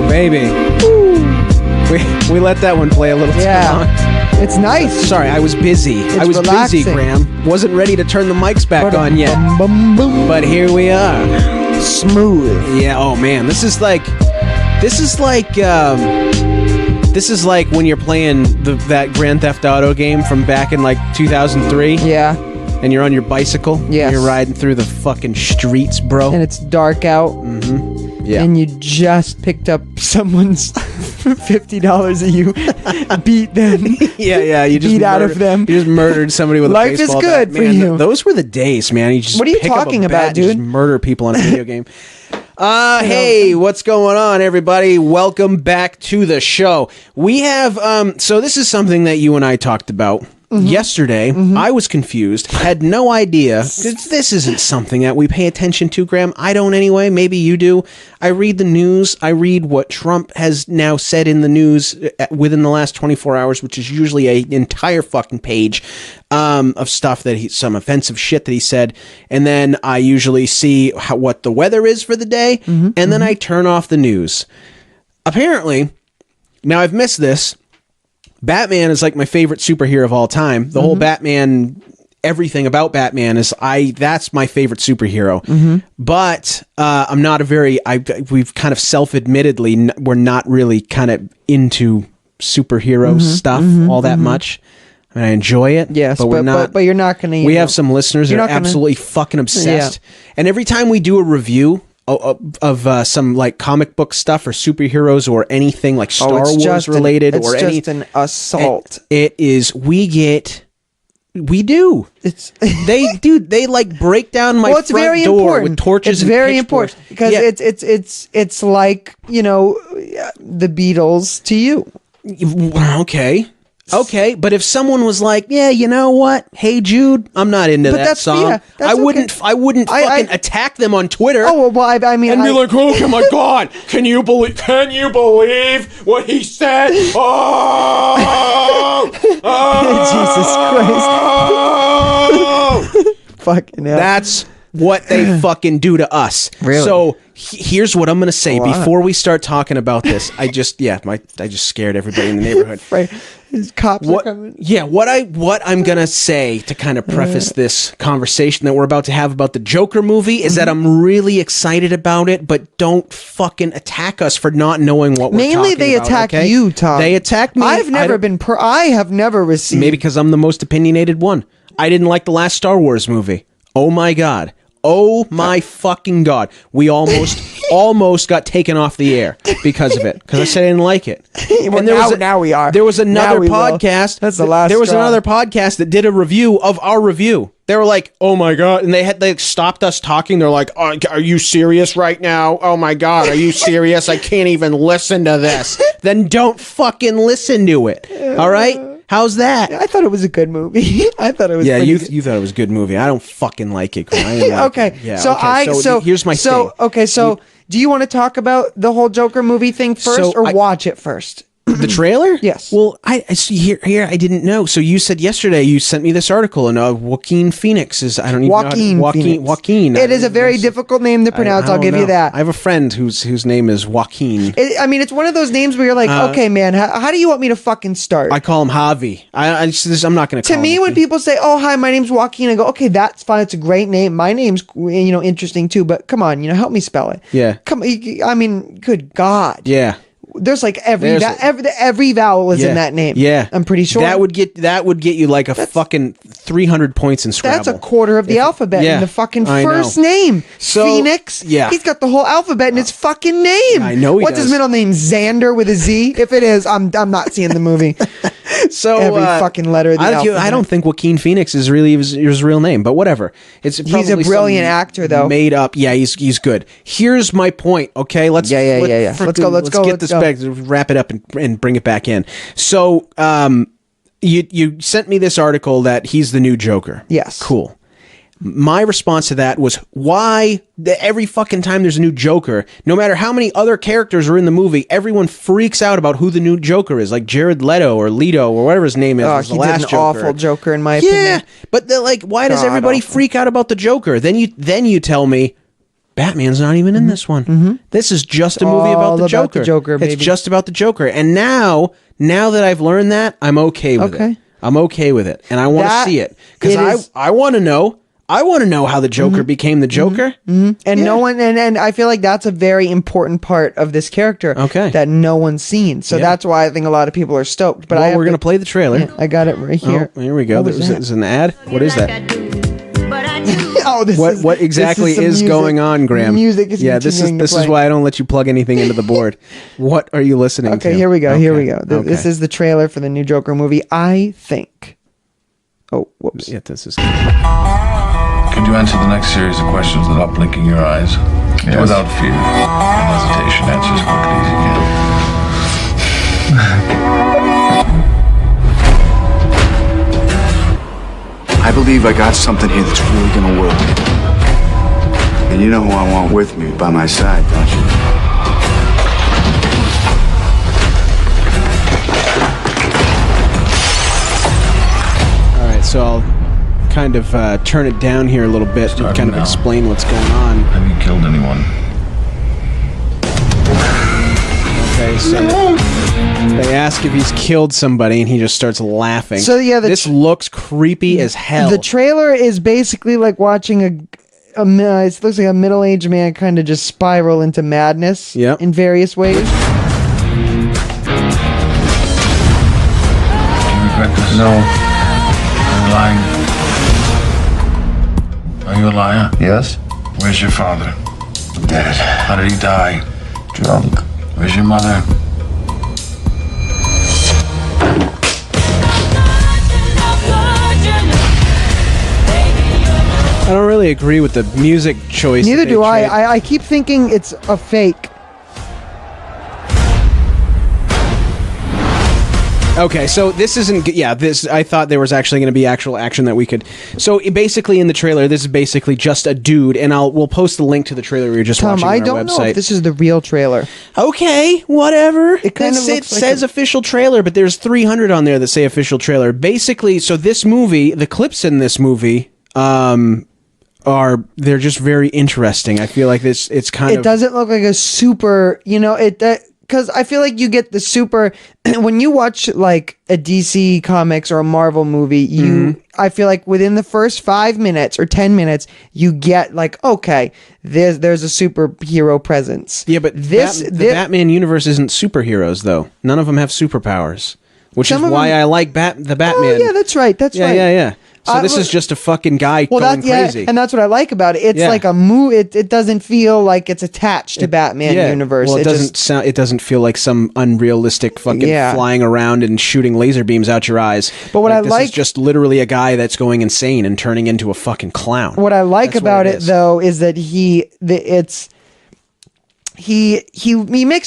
Baby. We let that one play a little too long. It's nice. Sorry, I was busy. It's I was relaxing. busy, Graham. Wasn't ready to turn the mics back on yet. Bum, bum. But here we are. Smooth. Yeah, oh man. This is like when you're playing that Grand Theft Auto game from back in like 2003. Yeah. And you're on your bicycle. Yes. And you're riding through the fucking streets, bro. And it's dark out. Yeah. And you just picked up someone's $50 of you, beat them. Yeah. You just beat out of them. You just murdered somebody with Life a baseball is good bat. for Man, you. Those were the days, man. You just What are you pick up a talking bat about, and just dude? murder people on a video game. Hey, what's going on, everybody? Welcome back to the show. We have, so this is something that you and I talked about yesterday. I was confused, had no idea. This isn't something that we pay attention to, Graham. I don't anyway. Maybe you do. I read the news. I read what Trump has now said in the news within the last 24 hours, which is usually an entire fucking page of stuff that some offensive shit that he said. And then I usually see what the weather is for the day. And then I turn off the news. Apparently, now I've missed this. Batman is like my favorite superhero of all time. The whole Batman, everything about Batman is that's my favorite superhero. But I'm not we've kind of self-admittedly, we're not really kind of into superhero stuff all that much. I mean, I enjoy it. Yes, but we're not. But you're not going to. We have some listeners that you're are not gonna- absolutely fucking obsessed. And every time we do a review of some like comic book stuff or superheroes or anything like Star Wars related it's or just any an assault. It is. We do. It's they like break down my it's front very door important. with torches. It's very important because it's like the Beatles to you. Okay, but if someone was like, yeah, you know what? Hey Jude, I'm not into that song. Yeah, I wouldn't fucking attack them on Twitter. Oh well, I mean, and be like, oh my god, can you believe what he said? Oh, Jesus Christ! Fucking hell. That's what they fucking do to us. Really? So here's what I'm gonna say before we start talking about this. I just scared everybody in the neighborhood. Right. Cops are coming. Yeah, what I'm gonna say to kind of preface this conversation that we're about to have about the Joker movie is that I'm really excited about it, but don't fucking attack us for not knowing what we're talking about. Mainly they attack you, Tom. They attack me. I have never received. Maybe because I'm the most opinionated one. I didn't like the last Star Wars movie. Oh my god. Oh my fucking god. We almost got taken off the air because of it. Because I said I didn't like it. Well, now we are. There was another podcast. That's the last There was straw. another podcast that did a review of our review. They were like, oh my god. And they stopped us talking. They're like, are you serious right now? Oh my god, are you serious? I can't even listen to this. Then don't fucking listen to it. All right? How's that? I thought it was a good movie. I thought it was. Yeah, you thought it was a good movie. I don't fucking like it. Okay. Yeah, So here's my thing. Okay, so do you want to talk about the whole Joker movie thing first, or watch it first? The trailer? Yes. Well, I see here. I didn't know. So you said yesterday you sent me this article, and Joaquin Phoenix is. I don't even know. Joaquin. It is a very difficult name to pronounce. I'll give you that. I have a friend whose name is Joaquin. It's one of those names where you're like, okay, man, how do you want me to fucking start? I call him Javi. I'm not going to. To me, when people say, "Oh, hi, my name's Joaquin," I go, "Okay, that's fine. It's a great name. My name's interesting too, but come on, help me spell it." Yeah. Come. I mean, good God. Yeah. There's like every vowel is in that name. Yeah, I'm pretty sure that would get you like a fucking 300 points in Scrabble. That's a quarter of the alphabet in the fucking first name. So, Phoenix. Yeah, he's got the whole alphabet in his fucking name. I know. What's his middle name? Xander with a Z. If it is, I'm not seeing the movie. So every fucking letter of the alphabet. I don't think Joaquin Phoenix is really his real name, but whatever. He's a brilliant actor, though. Made up. Yeah, he's good. Here's my point. Okay, let's Let's get this back. Wrap it up and bring it back in. So, you sent me this article that he's the new Joker. Yes. Cool. My response to that was, why every fucking time there's a new Joker, no matter how many other characters are in the movie, everyone freaks out about who the new Joker is, like Jared Leto or whatever his name is. Oh, was he the last did an awful Joker in my opinion. Yeah, but why does everybody freak out about the Joker? Then you tell me, Batman's not even in this one. Mm-hmm. This is just a movie about the Joker. Baby. It's just about the Joker. And now that I've learned that, I'm okay with it. I'm okay with it, and I want to see it because I want to know. I want to know how the Joker became the Joker. Mm-hmm. And no one, and I feel like that's a very important part of this character. Okay. That no one's seen. So that's why I think a lot of people are stoked. But we're going to play the trailer. Yeah, I got it right here. Oh, here we go. This is an ad. What is that? What exactly is going on, Graham? Music is this is why I don't let you plug anything into the board. What are you listening to? Okay, here we go. Okay. Here we go. This is the trailer for the new Joker movie, I think. Oh, whoops. Yeah, this is. Could you answer the next series of questions without blinking your eyes? Yes. Without fear and hesitation, answer as quickly as you can. I believe I got something here that's really gonna work. And you know who I want with me by my side, don't you? All right, so I'll kind of turn it down here a little bit and kind of explain what's going on. Have you killed anyone? Okay, so they ask if he's killed somebody, and he just starts laughing. So yeah, this looks creepy as hell. The trailer is basically like watching it looks like a middle-aged man kind of just spiral into madness in various ways. Do you regret this? No. Are you lying? Are you a liar? Yes. Where's your father? Dead. How did he die? Drunk. Where's your mother? I don't really agree with the music choice. Neither do I. I keep thinking it's a fake. Okay, so this isn't. Yeah, this. I thought there was actually going to be actual action that we could. So basically, in the trailer, this is basically just a dude, and we'll post the link to the trailer we were just watching on our website. I don't know if this is the real trailer. Okay, whatever. It kind of looks like says official trailer, but there's 300 on there that say official trailer. Basically, so this movie, the clips in this movie, they're just very interesting. I feel like it's kind of. It doesn't look like a super. Because I feel like you get the super when you watch like a DC comics or a Marvel movie. I feel like within the first 5 minutes or 10 minutes, you get like, okay, there's a superhero presence. Yeah, but the Batman universe isn't superheroes though. None of them have superpowers, which is why I like the Batman. Oh yeah, that's right. That's right. Yeah. So this is just a fucking guy going crazy. And that's what I like about it. It's like a movie. It doesn't feel like it's attached to Batman universe. Well, it doesn't feel like some unrealistic fucking flying around and shooting laser beams out your eyes. But what this is just literally a guy that's going insane and turning into a fucking clown. What I like about it though is that he makes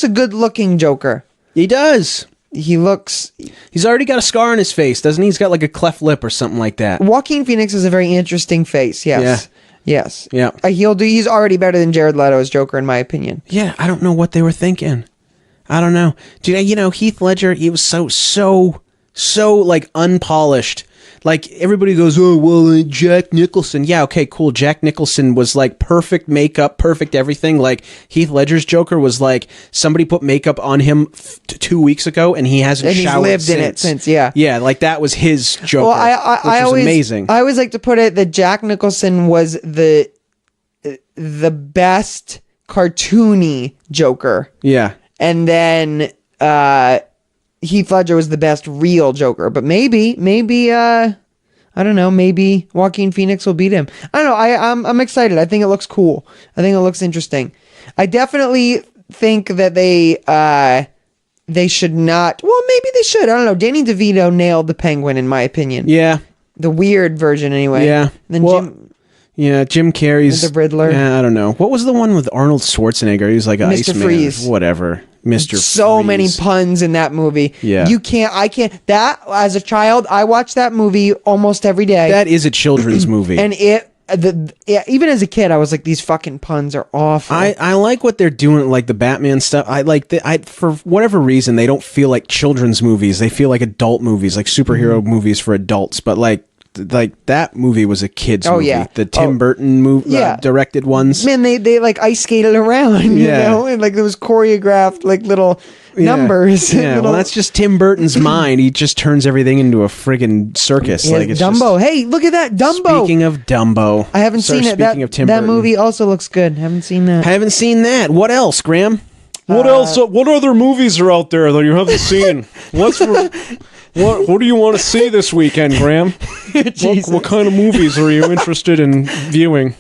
a good looking Joker. He does. He's already got a scar on his face, doesn't he? He's got like a cleft lip or something like that. Joaquin Phoenix is a very interesting face. Yes. Yeah. Yes. Yeah. He's already better than Jared Leto as Joker, in my opinion. Yeah. I don't know what they were thinking. I don't know. Dude, Heath Ledger, he was so like unpolished. Like everybody goes, oh, well, Jack Nicholson. Yeah, okay, cool. Jack Nicholson was like perfect makeup, perfect everything. Like Heath Ledger's Joker was like somebody put makeup on him 2 weeks ago and he hasn't showered lived in it since. Yeah. Yeah, like that was his Joker, well, which was amazing. I always like to put it that Jack Nicholson was the best cartoony Joker. Yeah. And then Heath Ledger was the best real Joker, but maybe I don't know, maybe Joaquin Phoenix will beat him. I don't know. I'm excited. I think it looks cool. I think it looks interesting. I definitely think that they should not. Well, maybe they should. I don't know. Danny DeVito nailed the Penguin, in my opinion. Yeah, the weird version, anyway. Yeah. And then Jim Carrey's the Riddler. Yeah, I don't know. What was the one with Arnold Schwarzenegger? He was like Mr. Freeze. Whatever. Mr. So Freeze. many puns in that movie. Yeah. I can't. That, as a child, I watched that movie almost every day. That is a children's movie. And even as a kid, I was like, these fucking puns are awful. I like what they're doing, like the Batman stuff. For whatever reason, they don't feel like children's movies. They feel like adult movies, like superhero movies for adults. But like that movie was a kid's movie. Yeah. The Tim Burton movie, directed ones. Man, they like ice skated around, you know, and like there was choreographed like little numbers. Yeah, well, that's just Tim Burton's mind. He just turns everything into a friggin' circus. Like it's Dumbo. Hey, look at that, Dumbo. Speaking of Dumbo, I haven't seen it. Speaking of Tim that Burton. movie also looks good. Haven't seen that. Haven't seen that. What else, Graham? What else? What other movies are out there that you haven't seen? What do you want to see this weekend, Graham? What kind of movies are you interested in viewing?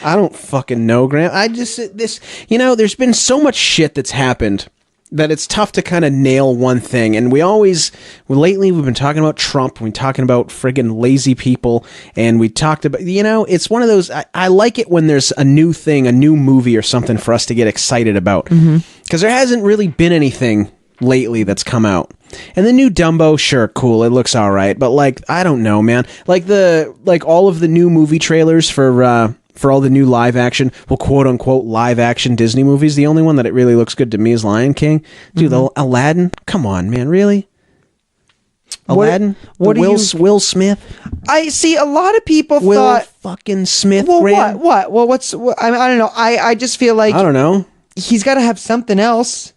I don't fucking know, Graham. There's been so much shit that's happened that it's tough to kind of nail one thing. And lately we've been talking about Trump, we've been talking about friggin' lazy people, and we talked about, it's one of those, I like it when there's a new thing, a new movie or something for us to get excited about. Because there hasn't really been anything lately that's come out. And the new Dumbo, sure, cool, it looks all right, but like, I don't know, man. Like all of the new movie trailers for all the new live action, quote unquote live action Disney movies, the only one that it really looks good to me is Lion King. Dude, the Aladdin, come on, man, really? Aladdin? Will Smith? I see a lot of people Will thought fucking Smith. Well, Graham? what? Well, I don't know. I just feel like I don't know. He's got to have something else.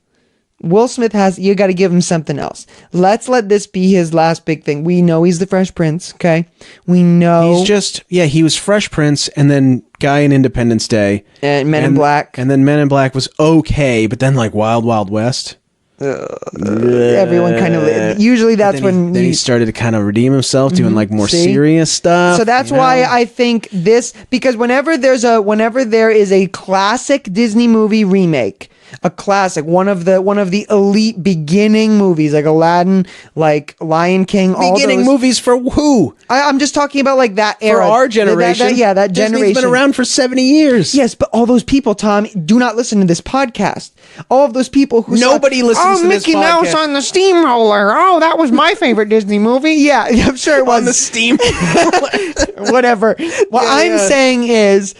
Will Smith you got to give him something else. Let's let this be his last big thing. We know he's the Fresh Prince, okay? We know. He's just, he was Fresh Prince and then Guy in Independence Day. And Men in Black. And then Men in Black was okay, but then like Wild Wild West. everyone kind of usually that's when he started to kind of redeem himself, doing like more serious stuff. So that's why I think this, because whenever there is a classic Disney movie remake, a classic, one of the elite beginning movies, like Aladdin, like Lion King, all beginning movies for who? I'm just talking about like that era, for our generation. That Disney's generation been around for 70 years. Yes, but all those people, Tom, do not listen to this podcast. All of those people who nobody listens to this Mickey podcast. Mouse on the steamroller. Oh, that was my favorite Disney movie. Yeah, I'm sure it was on the steamroller. Whatever. What I'm saying is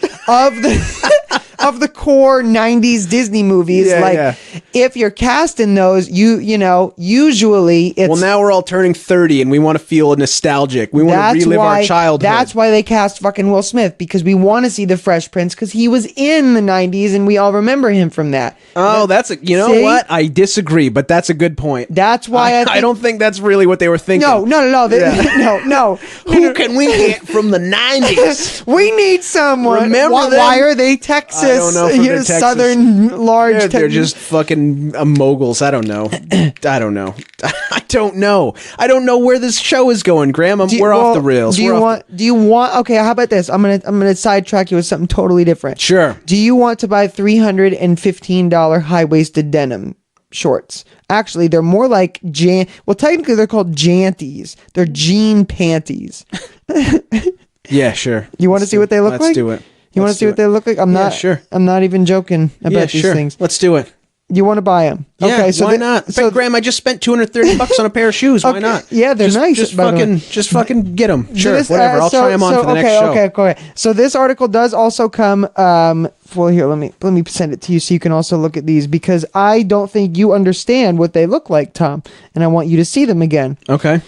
of the core 90s Disney movies, if you're casting those, you know, usually it's... Well, now we're all turning 30 and we want to feel nostalgic. We want to relive our childhood. That's why they cast fucking Will Smith, because we want to see the Fresh Prince, because he was in the 90s and we all remember him from that. Oh, you know what? I disagree, but that's a good point. That's why I don't think that's really what they were thinking. No. No. Who can we get from the 90s? We need someone. Remember them? Why are they Texas? I don't know if they're Texas. Southern large. They're just fucking moguls. I don't know. I don't know. I don't know where this show is going, Graham. We're off the rails. Do you want? Okay, how about this? I'm gonna sidetrack you with something totally different. Sure. Do you want to buy $315 high-waisted denim shorts? Actually, they're more like technically they're called janties. They're jean panties. Yeah, sure. You want to see what they look like? Let's do it. You want to see what they look like? I'm not even joking about these things. Let's do it. You want to buy them? Yeah, okay, so why not? So, Graham, I just spent $230 on a pair of shoes. Why not? Yeah, they're nice. Just fucking get them. Sure, whatever. I'll try them on for the next show. Okay. So this article does also come. Well, here, let me send it to you so you can also look at these, because I don't think you understand what they look like, Tom, and I want you to see them again. Okay.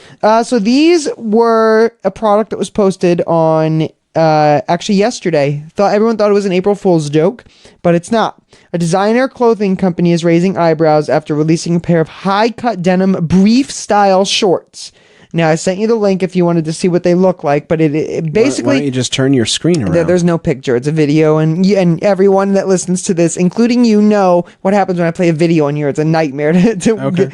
So these were a product that was posted on. Actually yesterday. Everyone thought it was an April Fool's joke, but it's not. A designer clothing company is raising eyebrows after releasing a pair of high-cut denim brief-style shorts. Now, I sent you the link if you wanted to see what they look like, but it basically... Why don't you just turn your screen around? There's no picture. It's a video, and everyone that listens to this, including you, know what happens when I play a video on here. It's a nightmare to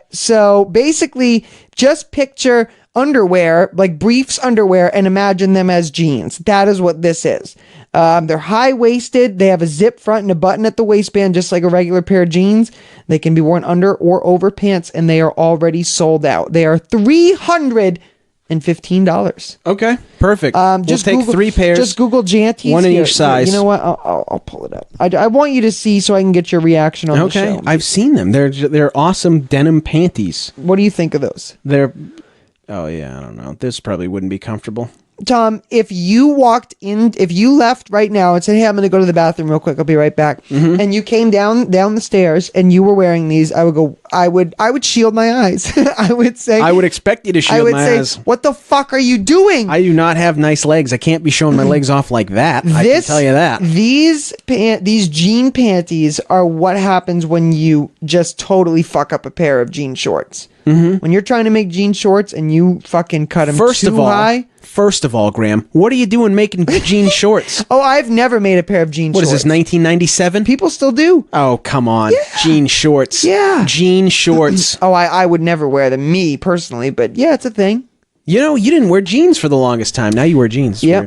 so, basically, just picture underwear, like briefs underwear, and imagine them as jeans. That is what this is. They're high-waisted. They have a zip front and a button at the waistband, just like a regular pair of jeans. They can be worn under or over pants, and they are already sold out. They are $315. Okay, perfect. Just we'll take Google, 3 pairs. Just Google janties. One in each size. You know what? I'll pull it up. I want you to see so I can get your reaction on the show. Okay, I've seen them. They're awesome denim panties. What do you think of those? Oh yeah, I don't know. This probably wouldn't be comfortable. Tom, if you left right now and said, "Hey, I'm going to go to the bathroom real quick. I'll be right back," and you came down the stairs and you were wearing these, I would shield my eyes. I would expect you to shield my eyes. What the fuck are you doing? I do not have nice legs. I can't be showing my legs off like that. I can tell you that. These jean panties are what happens when you just totally fuck up a pair of jean shorts. When you're trying to make jean shorts and you fucking cut them too high. First of all, Graham, what are you doing making jean shorts? Oh, I've never made a pair of jean shorts. What is this, 1997? People still do. Oh, come on. Yeah. Jean shorts. Yeah. Jean shorts. Oh, I would never wear them, me personally, but yeah, it's a thing. You know, you didn't wear jeans for the longest time. Now you wear jeans. Yeah.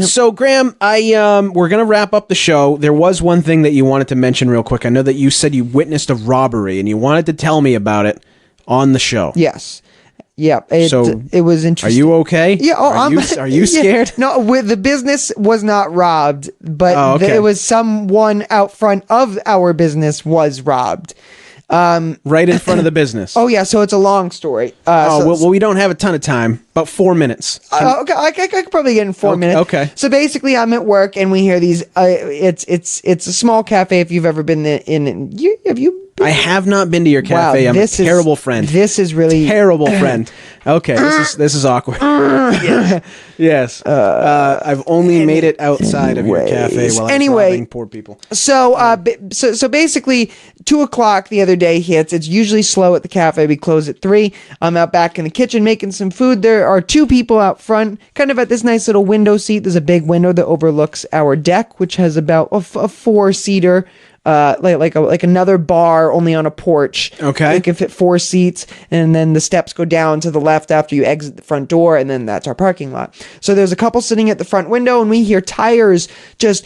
So Graham, we're gonna wrap up the show. There was one thing that you wanted to mention real quick. I know that you said you witnessed a robbery and you wanted to tell me about it on the show. Yes. Yeah. It was interesting. Are you okay? Yeah. Oh, are you scared? Yeah. No, the business was not robbed, but it was someone out front of our business was robbed. Right in front of the business. Oh yeah, so it's a long story. Well, we don't have a ton of time. About 4 minutes. Okay, I could probably get in 4 minutes. Okay. So basically, I'm at work and we hear these. It's a small cafe. If you've ever been have you? I have not been to your cafe. Wow, I'm a terrible friend. This is really terrible friend. Okay, this is awkward. Yes. I've only made it outside of your cafe while I'm robbing poor people. So basically, 2:00 the other day hits. It's usually slow at the cafe. We close at 3. I'm out back in the kitchen making some food. There are 2 people out front, kind of at this nice little window seat. There's a big window that overlooks our deck, which has about a 4-seater like another bar only on a porch. Okay. It can fit 4 seats, and then the steps go down to the left after you exit the front door, and then that's our parking lot. So there's a couple sitting at the front window, and we hear tires just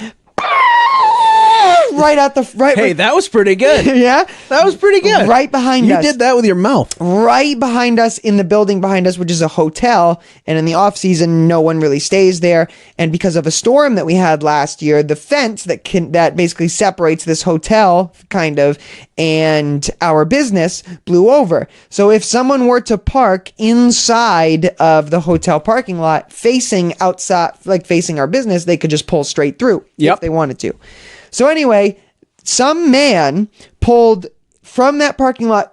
right at the right. Hey, that was pretty good. Yeah, that was pretty good. Right behind us. You did that with your mouth. Right behind us in the building behind us, which is a hotel, and in the off season, no one really stays there. And because of a storm that we had last year, the fence that basically separates this hotel kind of and our business blew over. So if someone were to park inside of the hotel parking lot, facing outside, like facing our business, they could just pull straight through if they wanted to. So anyway, some man pulled from that parking lot,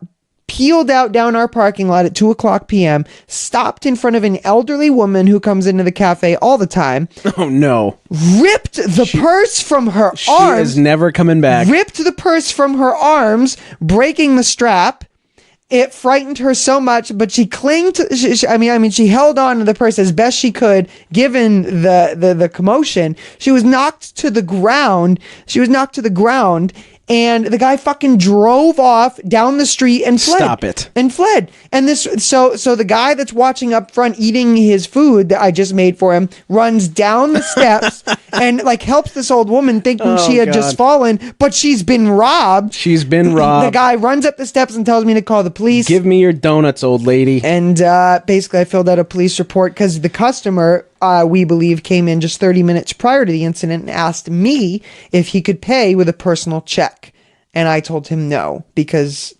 peeled out down our parking lot at 2:00 p.m., stopped in front of an elderly woman who comes into the cafe all the time. Oh, no. Ripped the purse from her arms. She is never coming back. Ripped the purse from her arms, breaking the strap. It frightened her so much, but she clung to. She held on to the purse as best she could, given the commotion. She was knocked to the ground. And the guy fucking drove off down the street and fled. Stop it. And fled. And so the guy that's watching up front eating his food that I just made for him runs down the steps and like helps this old woman thinking she had just fallen, but she's been robbed. She's been robbed. The guy runs up the steps and tells me to call the police. Give me your donuts, old lady. And basically I filled out a police report because the customer, we believe, came in just 30 minutes prior to the incident and asked me if he could pay with a personal check. And I told him no, because...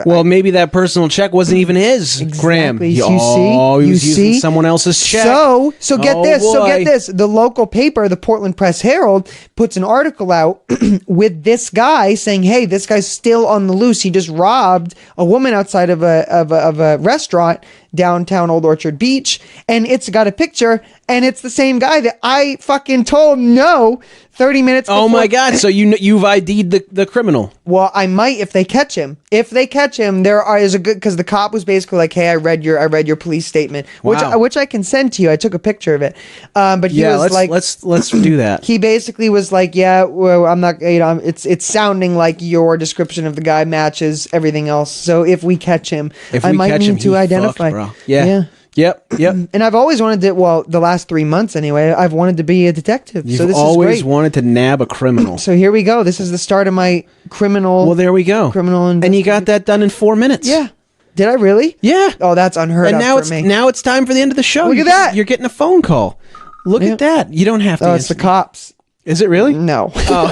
Well, maybe that personal check wasn't even his, Graham. You was see? using someone else's check. So get this. The local paper, the Portland Press Herald, puts an article out with this guy saying, hey, this guy's still on the loose. He just robbed a woman outside of a restaurant downtown Old Orchard Beach, and it's got a picture, and it's the same guy that I fucking told no 30 minutes before. Oh my God, so you've ID'd the criminal. Well, I might if they catch him. If they catch him, is a good, because the cop was basically like, hey, I read your police statement, which I can send to you. I took a picture of it. But he was like, let's do that. He basically was like, yeah, well, I'm not, it's sounding like your description of the guy matches everything else. So if we catch him, I might need to identify. Fucked, bro. Yeah. Yep. And I've always wanted to, well, the last 3 months anyway, I've wanted to be a detective. You've so this always is great. wanted to nab a criminal. So here we go. This is the start of my criminal. Well, there we go. And you got that done in 4 minutes. Yeah. Did I really? Yeah. Oh, that's unheard of for me. Now it's time for the end of the show. Look at that. You're getting a phone call. Look at that. You don't have to. Oh, it's the cops. Is it really? No. Oh.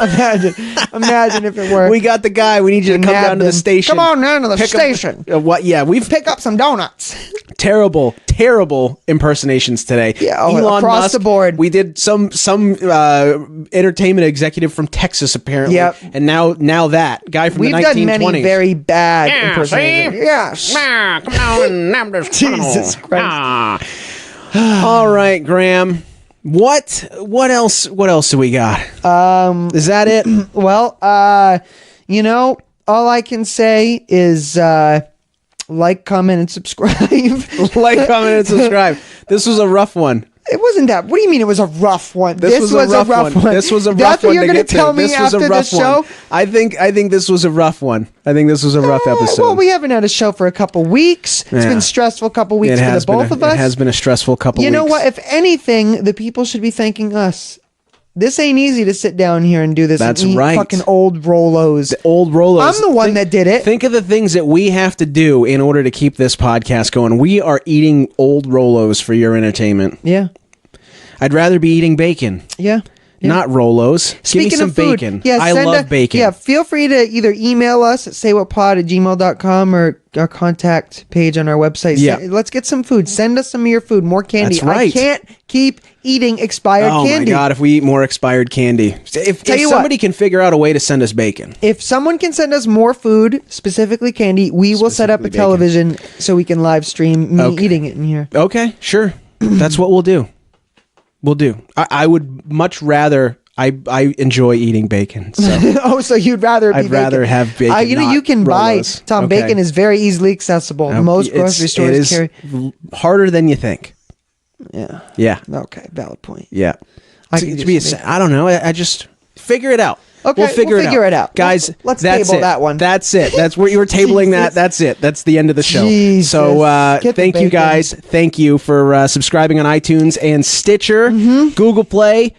Imagine if it were. We got the guy. We need you to come down to the station. Come on down to the station. What? Yeah, we've pick up some donuts. Terrible impersonations today. Yeah, Elon across Musk, the board. We did some entertainment executive from Texas apparently. Yep. And now that guy from We've the 1920s. done many very bad impersonations. See? Yes. Come on, nab this Jesus Christ. All right, Graham. What else do we got? Is that it? Well, all I can say is like, comment, and subscribe. Like, comment, and subscribe. This was a rough one. It wasn't that. What do you mean it was a rough one? This was a rough one. This was a rough That's one. what you're going to tell me after the show? I think this was a rough one. I think this was a rough episode. Well, we haven't had a show for a couple weeks. It's been a stressful couple weeks for the both of us. It has been a stressful couple weeks. You know what? If anything, the people should be thanking us. This ain't easy to sit down here and do this. That's and eat right. Fucking old Rolos. The old Rolos. I'm the one that did it. Think of the things that we have to do in order to keep this podcast going. We are eating old Rolos for your entertainment. Yeah. I'd rather be eating bacon. Yeah. Not Rolos. Speaking Give me some of food, bacon. yeah, I love bacon. Yeah, feel free to either email us at saywhatpod@gmail.com or our contact page on our website. Yeah. Let's get some food. Send us some of your food. More candy. That's right. I can't keep eating expired candy. Oh my God, if we eat more expired candy. If somebody can figure out a way to send us bacon. If someone can send us more food, specifically candy, we will set up a television so we can live stream me eating it in here. Okay, sure. That's what we'll do. I would much rather. I enjoy eating bacon. So. So you'd rather? I'd rather have bacon. You can Rolos. buy Tom. Okay. Bacon is very easily accessible. Most grocery stores carry. Harder than you think. Yeah. Yeah. Okay. Valid point. Yeah. I I don't know. I just figure it out. Okay, we'll figure it out. Guys. Let's that's table it. that one. That's it. That's where you were tabling that. That's it. That's the end of the show. Jesus. So Get the thank you bacon. guys. Thank you for subscribing on iTunes and Stitcher, Mm-hmm. Google Play,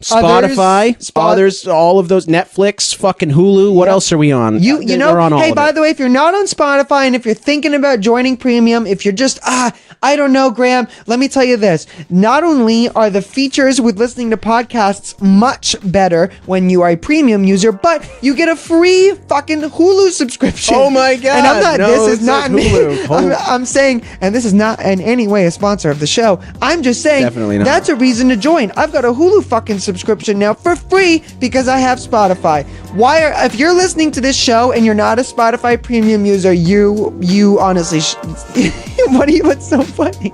Spotify, others, all of those, Netflix, fucking Hulu. What else are we on? You know, We're on all hey, of by it. the way, if you're not on Spotify and if you're thinking about joining premium, if you're just, I don't know, Graham, let me tell you this. Not only are the features with listening to podcasts much better when you are a premium user, but you get a free fucking Hulu subscription. Oh my God. And I'm not, No, this it is says not me. Hulu. I'm saying, and this is not in any way a sponsor of the show. I'm just saying, Definitely not. that's a reason to join. I've got a Hulu fucking subscription now for free because I have Spotify. If you're listening to this show and you're not a Spotify premium user, you honestly what's so funny?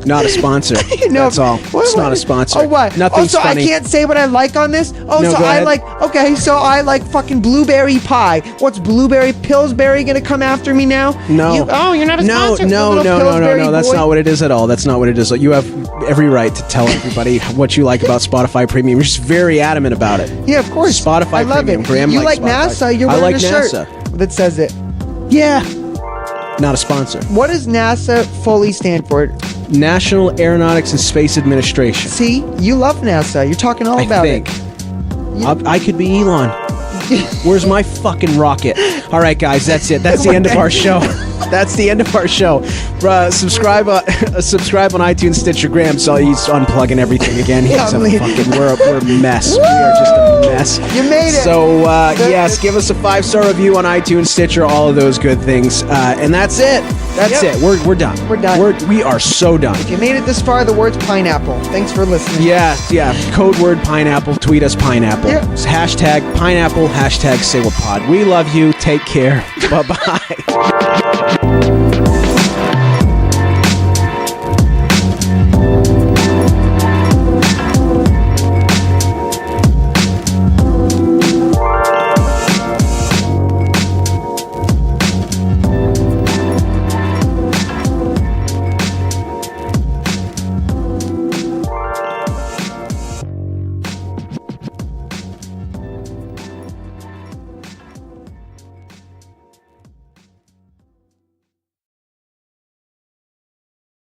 Not a sponsor. No, That's all. It's not a sponsor. Oh, what? Nothing's so funny. I can't say what I like on this? Oh, No, so go I ahead. like fucking blueberry pie. What's Blueberry Pillsbury gonna come after me now? No. You're not a No, sponsor. no. That's not what it is at all. That's not what it is. You have every right to tell everybody what you like about Spotify Premium. You're just very adamant about it. Yeah, of course. Spotify I love Premium. it. Graham You likes like Spotify. NASA? You're I wearing like a shirt NASA. that says it. Yeah. Not a sponsor. What does NASA fully stand for? National Aeronautics and Space Administration. See, you love NASA. You're talking all I about think. it. I could be Elon. Where's my fucking rocket? All right, guys, that's it. That's the end of our show. That's the end of our show. Subscribe on iTunes, Stitcher, Graham. So he's unplugging everything again. He's we're a mess. We are just a mess. You made it. So yes, give us a 5-star review on iTunes, Stitcher, all of those good things. And that's it. That's it. We're done. We're done. We are so done. If you made it this far, the word's pineapple. Thanks for listening. Yeah. Code word pineapple. Tweet us pineapple. Yeah. It's hashtag pineapple. Hashtag say what pod. We love you. Take care. Bye bye.